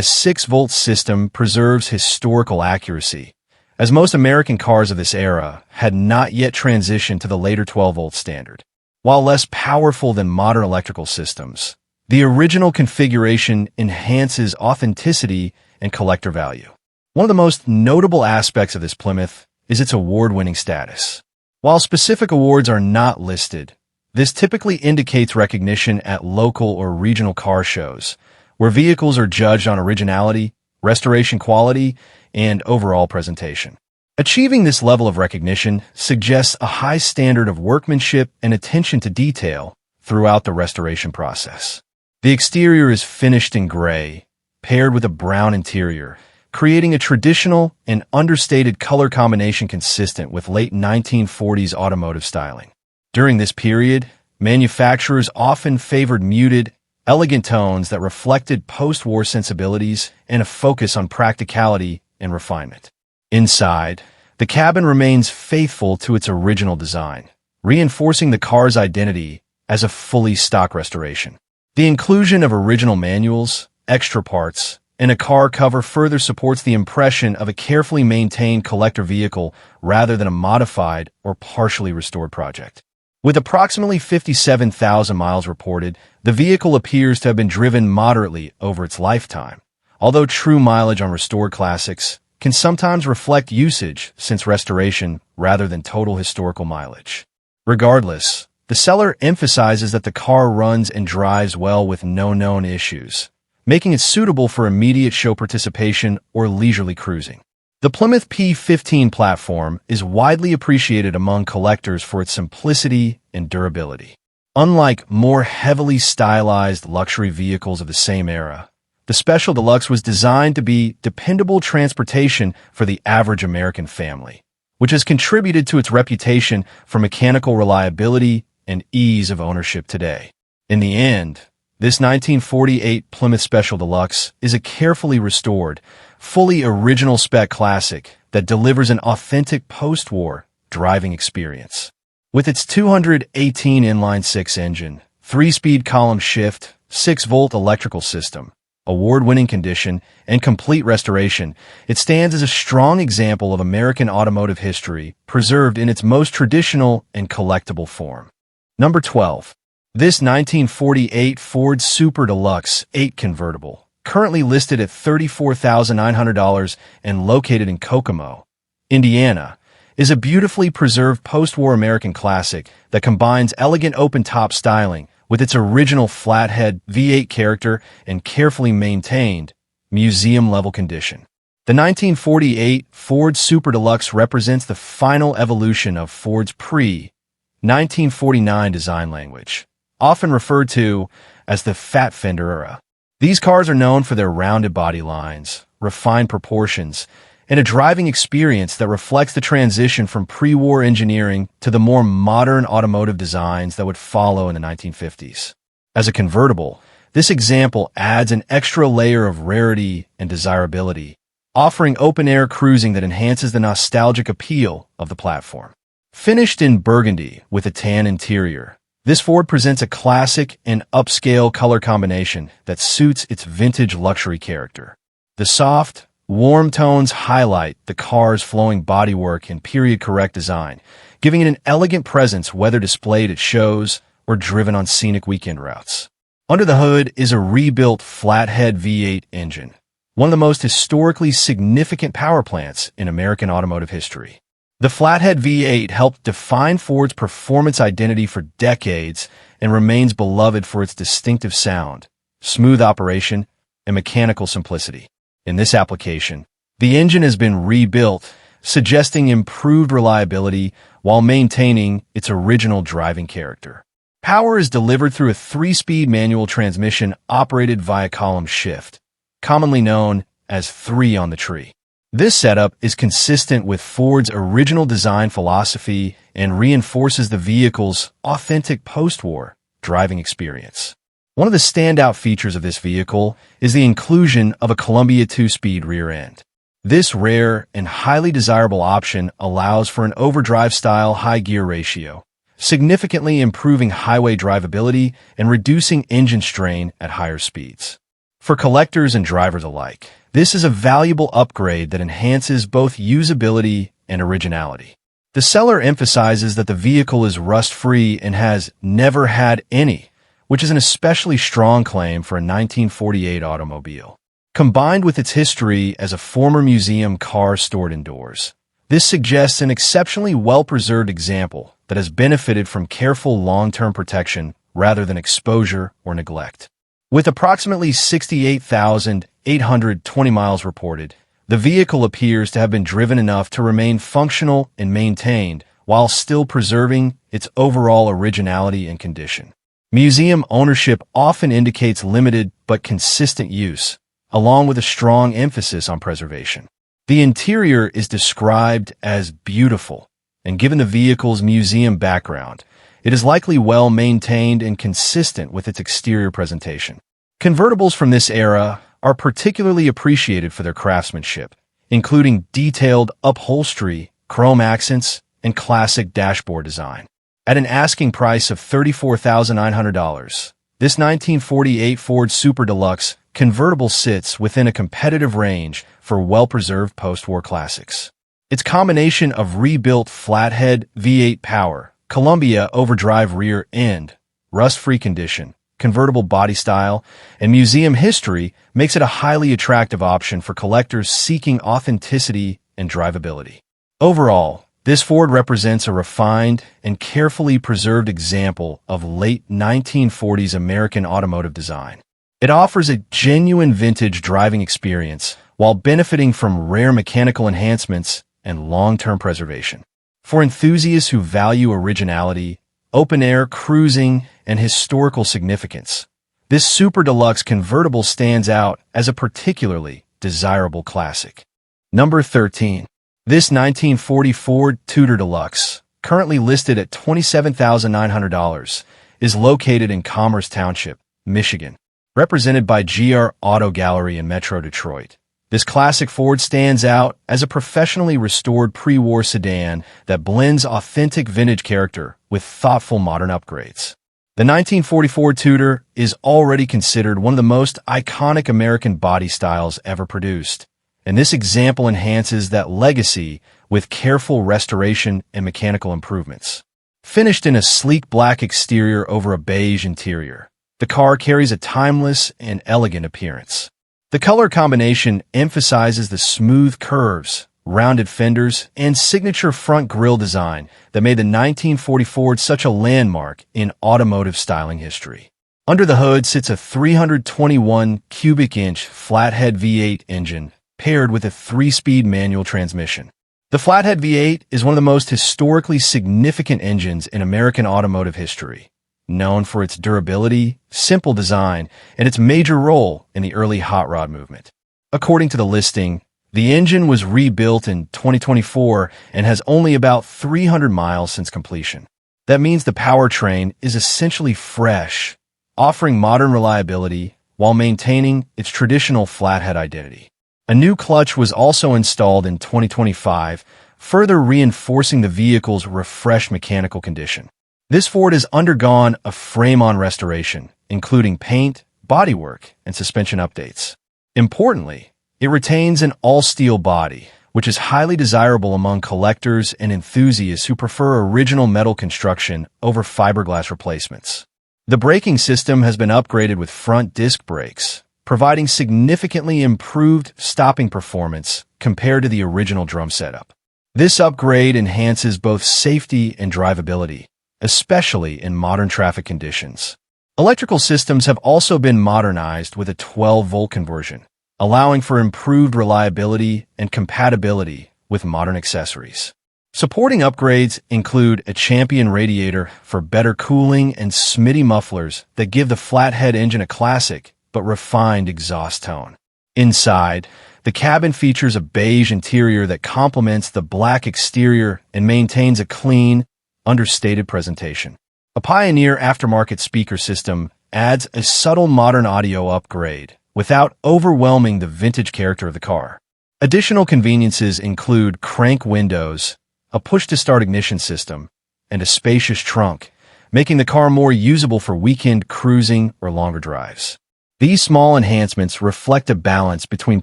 6-volt system preserves historical accuracy, as most American cars of this era had not yet transitioned to the later 12-volt standard. While less powerful than modern electrical systems, the original configuration enhances authenticity and collector value. One of the most notable aspects of this Plymouth is its award-winning status. While specific awards are not listed, this typically indicates recognition at local or regional car shows, where vehicles are judged on originality, restoration quality, and overall presentation. Achieving this level of recognition suggests a high standard of workmanship and attention to detail throughout the restoration process. The exterior is finished in gray, paired with a brown interior, creating a traditional and understated color combination consistent with late 1940s automotive styling. During this period, manufacturers often favored muted, elegant tones that reflected post-war sensibilities and a focus on practicality and refinement. Inside, the cabin remains faithful to its original design, reinforcing the car's identity as a fully stock restoration. The inclusion of original manuals, extra parts, and a car cover further supports the impression of a carefully maintained collector vehicle rather than a modified or partially restored project. With approximately 57,000 miles reported, the vehicle appears to have been driven moderately over its lifetime, although true mileage on restored classics can sometimes reflect usage since restoration rather than total historical mileage. Regardless, the seller emphasizes that the car runs and drives well with no known issues, making it suitable for immediate show participation or leisurely cruising. The Plymouth P15 platform is widely appreciated among collectors for its simplicity and durability. Unlike more heavily stylized luxury vehicles of the same era, the Special Deluxe was designed to be dependable transportation for the average American family, which has contributed to its reputation for mechanical reliability and ease of ownership today. In the end, this 1948 Plymouth Special Deluxe is a carefully restored, fully original spec classic that delivers an authentic post-war driving experience. With its 218 inline-six engine, 3-speed column shift, 6-volt electrical system, award-winning condition, and complete restoration, it stands as a strong example of American automotive history preserved in its most traditional and collectible form. Number 12. This 1948 Ford Super Deluxe 8 convertible, currently listed at $34,900 and located in Kokomo, Indiana, is a beautifully preserved post-war American classic that combines elegant open-top styling with its original flathead V8 character and carefully maintained, museum-level condition. The 1948 Ford Super Deluxe represents the final evolution of Ford's pre-1949 design language, often referred to as the fat fender era. These cars are known for their rounded body lines, refined proportions, and a driving experience that reflects the transition from pre-war engineering to the more modern automotive designs that would follow in the 1950s. As a convertible, this example adds an extra layer of rarity and desirability, offering open-air cruising that enhances the nostalgic appeal of the platform. Finished in burgundy with a tan interior, this Ford presents a classic and upscale color combination that suits its vintage luxury character. The soft, warm tones highlight the car's flowing bodywork and period-correct design, giving it an elegant presence whether displayed at shows or driven on scenic weekend routes. Under the hood is a rebuilt flathead V8 engine, one of the most historically significant power plants in American automotive history. The flathead V8 helped define Ford's performance identity for decades and remains beloved for its distinctive sound, smooth operation, and mechanical simplicity. In this application, the engine has been rebuilt, suggesting improved reliability while maintaining its original driving character. Power is delivered through a 3-speed manual transmission operated via column shift, commonly known as 3 on the tree. This setup is consistent with Ford's original design philosophy and reinforces the vehicle's authentic post-war driving experience. One of the standout features of this vehicle is the inclusion of a Columbia 2-speed rear end. This rare and highly desirable option allows for an overdrive-style high-gear ratio, significantly improving highway drivability and reducing engine strain at higher speeds. For collectors and drivers alike, this is a valuable upgrade that enhances both usability and originality. The seller emphasizes that the vehicle is rust-free and has never had any, which is an especially strong claim for a 1948 automobile. Combined with its history as a former museum car stored indoors, this suggests an exceptionally well-preserved example that has benefited from careful long-term protection rather than exposure or neglect. With approximately 68,820 miles reported, the vehicle appears to have been driven enough to remain functional and maintained while still preserving its overall originality and condition. Museum ownership often indicates limited but consistent use, along with a strong emphasis on preservation. The interior is described as beautiful, and given the vehicle's museum background, it is likely well maintained and consistent with its exterior presentation. Convertibles from this era are particularly appreciated for their craftsmanship, including detailed upholstery, chrome accents, and classic dashboard design. At an asking price of $34,900, this 1948 Ford Super Deluxe convertible sits within a competitive range for well-preserved post-war classics. Its combination of rebuilt flathead V8 power, Columbia overdrive rear end, rust-free condition, convertible body style, and museum history makes it a highly attractive option for collectors seeking authenticity and drivability. Overall, this Ford represents a refined and carefully preserved example of late 1940s American automotive design. It offers a genuine vintage driving experience while benefiting from rare mechanical enhancements and long-term preservation. For enthusiasts who value originality, open-air cruising, and historical significance. This super deluxe convertible stands out as a particularly desirable classic. Number 13. This 1940 Ford Tudor Deluxe, currently listed at $27,900, is located in Commerce Township, Michigan, represented by GR Auto Gallery in Metro Detroit. This classic Ford stands out as a professionally restored pre-war sedan that blends authentic vintage character with thoughtful modern upgrades. The 1944 Tudor is already considered one of the most iconic American body styles ever produced, and this example enhances that legacy with careful restoration and mechanical improvements. Finished in a sleek black exterior over a beige interior, the car carries a timeless and elegant appearance. The color combination emphasizes the smooth curves, rounded fenders, and signature front grille design that made the 1940 Ford such a landmark in automotive styling history. Under the hood sits a 321 cubic inch flathead V8 engine paired with a 3-speed manual transmission. The flathead V8 is one of the most historically significant engines in American automotive history, known for its durability, simple design, and its major role in the early hot rod movement. According to the listing, the engine was rebuilt in 2024 and has only about 300 miles since completion. That means the powertrain is essentially fresh, offering modern reliability while maintaining its traditional flathead identity. A new clutch was also installed in 2025, further reinforcing the vehicle's refreshed mechanical condition. This Ford has undergone a frame-on restoration, including paint, bodywork, and suspension updates. Importantly, it retains an all-steel body, which is highly desirable among collectors and enthusiasts who prefer original metal construction over fiberglass replacements. The braking system has been upgraded with front disc brakes, providing significantly improved stopping performance compared to the original drum setup. This upgrade enhances both safety and drivability, especially in modern traffic conditions. Electrical systems have also been modernized with a 12-volt conversion, allowing for improved reliability and compatibility with modern accessories. Supporting upgrades include a Champion radiator for better cooling and Smitty mufflers that give the flathead engine a classic but refined exhaust tone. Inside, the cabin features a beige interior that complements the black exterior and maintains a clean, understated presentation. A Pioneer aftermarket speaker system adds a subtle modern audio upgrade without overwhelming the vintage character of the car. Additional conveniences include crank windows, a push-to-start ignition system, and a spacious trunk, making the car more usable for weekend cruising or longer drives. These small enhancements reflect a balance between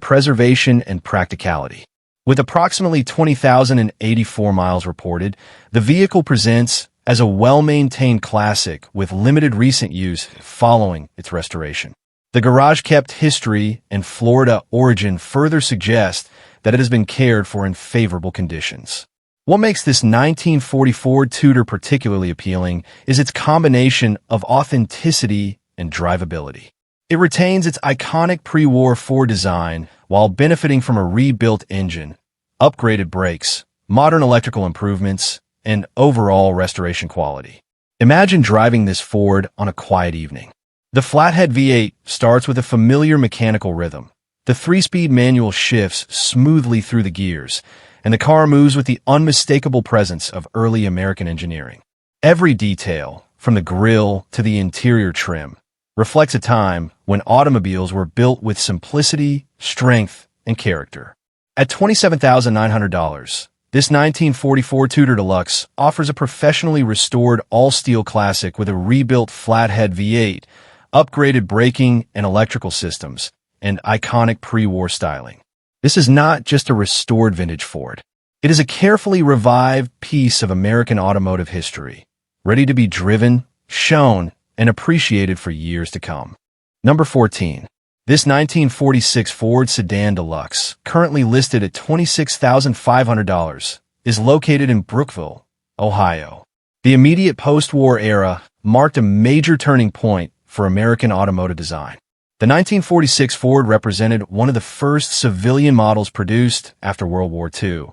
preservation and practicality. With approximately 20,084 miles reported, the vehicle presents as a well-maintained classic with limited recent use following its restoration. The garage-kept history and Florida origin further suggest that it has been cared for in favorable conditions. What makes this 1944 Tudor particularly appealing is its combination of authenticity and drivability. It retains its iconic pre-war Ford design while benefiting from a rebuilt engine, upgraded brakes, modern electrical improvements, and overall restoration quality. Imagine driving this Ford on a quiet evening. The flathead V8 starts with a familiar mechanical rhythm. The 3-speed manual shifts smoothly through the gears, and the car moves with the unmistakable presence of early American engineering. Every detail, from the grille to the interior trim, reflects a time when automobiles were built with simplicity, strength, and character. At $27,900, this 1944 Tudor Deluxe offers a professionally restored all-steel classic with a rebuilt flathead V8, upgraded braking and electrical systems, and iconic pre-war styling. This is not just a restored vintage Ford. It is a carefully revived piece of American automotive history, ready to be driven, shown, and appreciated for years to come. Number 14. This 1946 Ford Sedan Deluxe, currently listed at $26,500, is located in Brookville, Ohio. The immediate post-war era marked a major turning point for American automotive design. The 1946 Ford represented one of the first civilian models produced after World War II,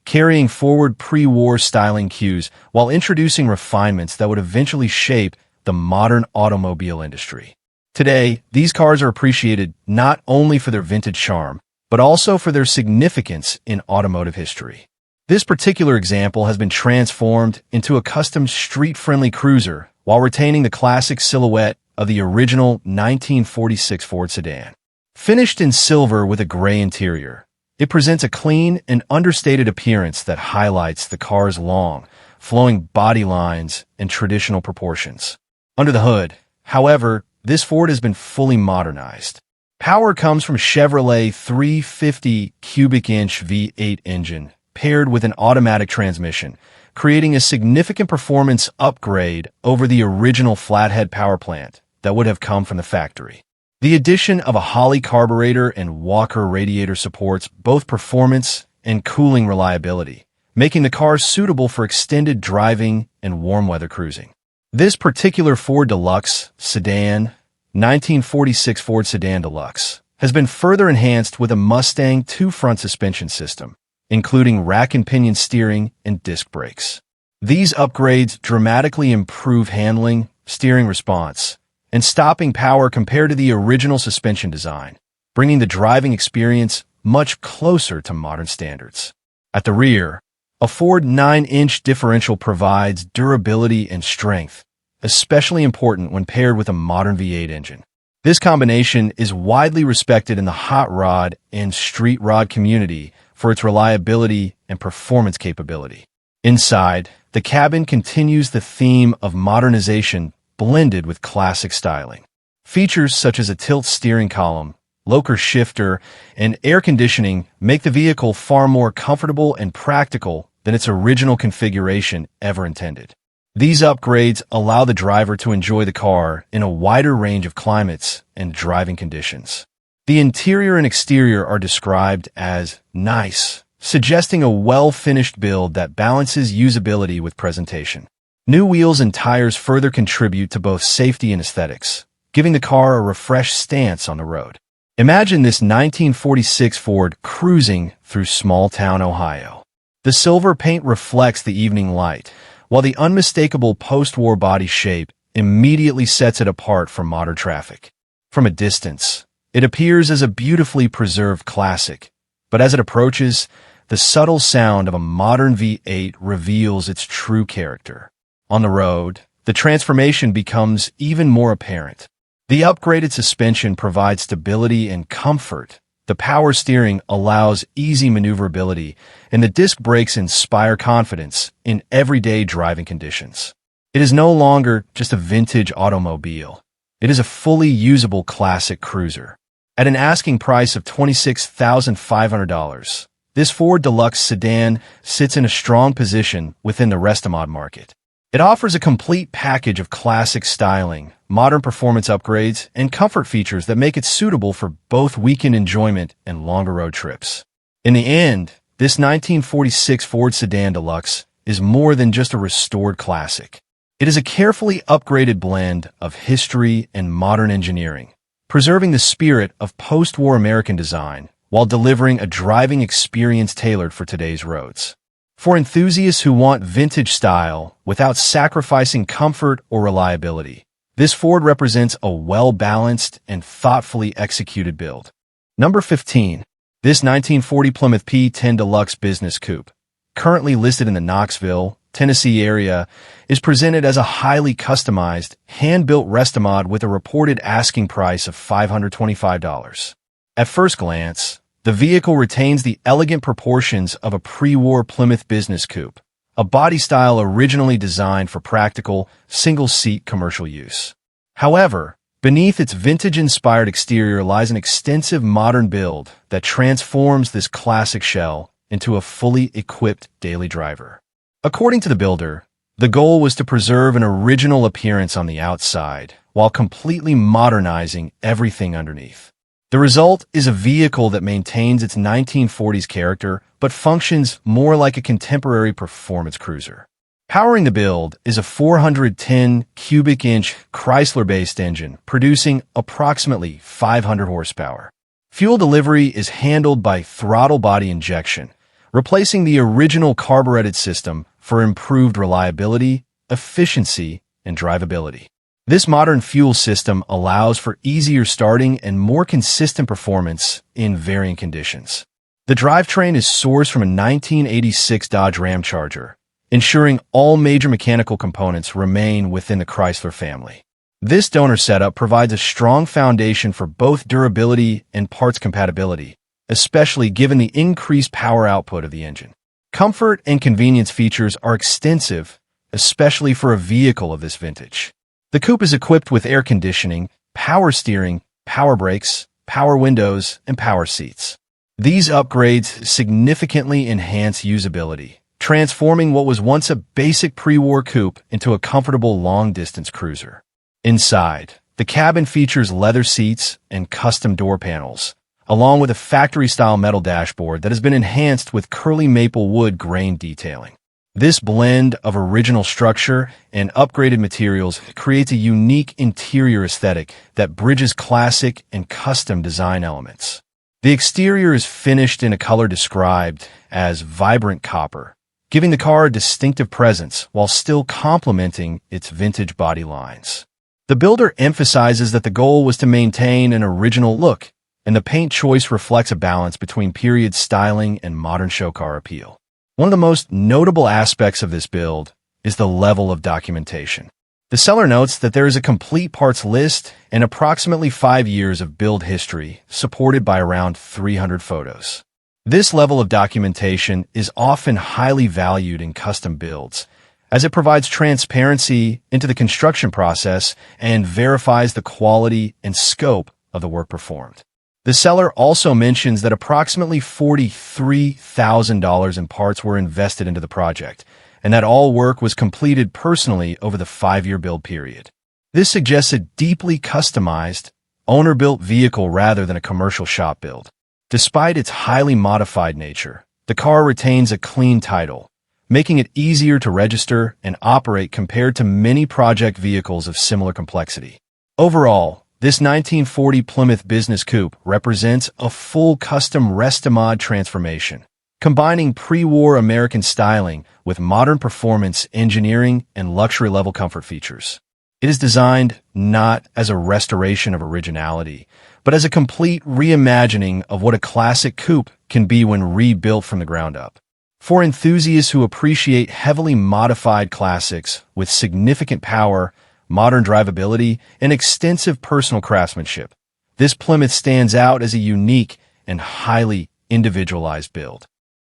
carrying forward pre-war styling cues while introducing refinements that would eventually shape the modern automobile industry. Today, these cars are appreciated not only for their vintage charm, but also for their significance in automotive history. This particular example has been transformed into a custom street-friendly cruiser while retaining the classic silhouette of the original 1946 Ford sedan. Finished in silver with a gray interior, it presents a clean and understated appearance that highlights the car's long, flowing body lines and traditional proportions. Under the hood, however, this Ford has been fully modernized. Power comes from Chevrolet 350 cubic inch V8 engine, paired with an automatic transmission, creating a significant performance upgrade over the original flathead power plant that would have come from the factory. The addition of a Holley carburetor and Walker radiator supports both performance and cooling reliability, making the car suitable for extended driving and warm weather cruising. This particular Ford Deluxe sedan, 1946 Ford Sedan Deluxe, has been further enhanced with a Mustang 2 front suspension system, including rack and pinion steering and disc brakes. These upgrades dramatically improve handling, steering response, and stopping power compared to the original suspension design, bringing the driving experience much closer to modern standards. At the rear, a Ford 9-inch differential provides durability and strength, especially important when paired with a modern V8 engine. This combination is widely respected in the hot rod and street rod community for its reliability and performance capability. Inside, the cabin continues the theme of modernization blended with classic styling. Features such as a tilt steering column, locker shifter, and air conditioning make the vehicle far more comfortable and practical than its original configuration ever intended. These upgrades allow the driver to enjoy the car in a wider range of climates and driving conditions. The interior and exterior are described as nice, suggesting a well-finished build that balances usability with presentation. New wheels and tires further contribute to both safety and aesthetics, giving the car a refreshed stance on the road. Imagine this 1946 Ford cruising through small-town Ohio. The silver paint reflects the evening light, while the unmistakable post-war body shape immediately sets it apart from modern traffic. From a distance, it appears as a beautifully preserved classic, but as it approaches, the subtle sound of a modern V8 reveals its true character. On the road, the transformation becomes even more apparent. The upgraded suspension provides stability and comfort. The power steering allows easy maneuverability, and the disc brakes inspire confidence in everyday driving conditions. It is no longer just a vintage automobile. It is a fully usable classic cruiser. At an asking price of $26,500, this Ford Deluxe sedan sits in a strong position within the Restomod market. It offers a complete package of classic styling, modern performance upgrades, and comfort features that make it suitable for both weekend enjoyment and longer road trips. In the end, this 1946 Ford Sedan Deluxe is more than just a restored classic. It is a carefully upgraded blend of history and modern engineering, preserving the spirit of post-war American design while delivering a driving experience tailored for today's roads. For enthusiasts who want vintage style without sacrificing comfort or reliability, this Ford represents a well-balanced and thoughtfully executed build. Number 15. This 1940 Plymouth P10 Deluxe Business Coupe, currently listed in the Knoxville, Tennessee area, is presented as a highly customized, hand-built Restomod with a reported asking price of $525. At first glance, the vehicle retains the elegant proportions of a pre-war Plymouth Business Coupe, a body style originally designed for practical, single-seat commercial use. However, beneath its vintage-inspired exterior lies an extensive modern build that transforms this classic shell into a fully equipped daily driver. According to the builder, the goal was to preserve an original appearance on the outside while completely modernizing everything underneath. The result is a vehicle that maintains its 1940s character but functions more like a contemporary performance cruiser. Powering the build is a 410 cubic inch Chrysler-based engine producing approximately 500 horsepower. Fuel delivery is handled by throttle body injection, replacing the original carbureted system for improved reliability, efficiency, and drivability. This modern fuel system allows for easier starting and more consistent performance in varying conditions. The drivetrain is sourced from a 1986 Dodge Ram Charger, ensuring all major mechanical components remain within the Chrysler family. This donor setup provides a strong foundation for both durability and parts compatibility, especially given the increased power output of the engine. Comfort and convenience features are extensive, especially for a vehicle of this vintage. The coupe is equipped with air conditioning, power steering, power brakes, power windows, and power seats. These upgrades significantly enhance usability, transforming what was once a basic pre-war coupe into a comfortable long-distance cruiser. Inside, the cabin features leather seats and custom door panels, along with a factory-style metal dashboard that has been enhanced with curly maple wood grain detailing. This blend of original structure and upgraded materials creates a unique interior aesthetic that bridges classic and custom design elements. The exterior is finished in a color described as vibrant copper, giving the car a distinctive presence while still complementing its vintage body lines. The builder emphasizes that the goal was to maintain an original look, and the paint choice reflects a balance between period styling and modern show car appeal. One of the most notable aspects of this build is the level of documentation. The seller notes that there is a complete parts list and approximately 5 years of build history, supported by around 300 photos. This level of documentation is often highly valued in custom builds, as it provides transparency into the construction process and verifies the quality and scope of the work performed. The seller also mentions that approximately $43,000 in parts were invested into the project, and that all work was completed personally over the 5-year build period. This suggests a deeply customized, owner-built vehicle rather than a commercial shop build. Despite its highly modified nature, the car retains a clean title, making it easier to register and operate compared to many project vehicles of similar complexity. Overall, this 1940 Plymouth Business Coupe represents a full custom Restomod transformation, combining pre-war American styling with modern performance engineering and luxury-level comfort features. It is designed not as a restoration of originality, but as a complete reimagining of what a classic coupe can be when rebuilt from the ground up. For enthusiasts who appreciate heavily modified classics with significant power, modern drivability, and extensive personal craftsmanship, this Plymouth stands out as a unique and highly individualized build.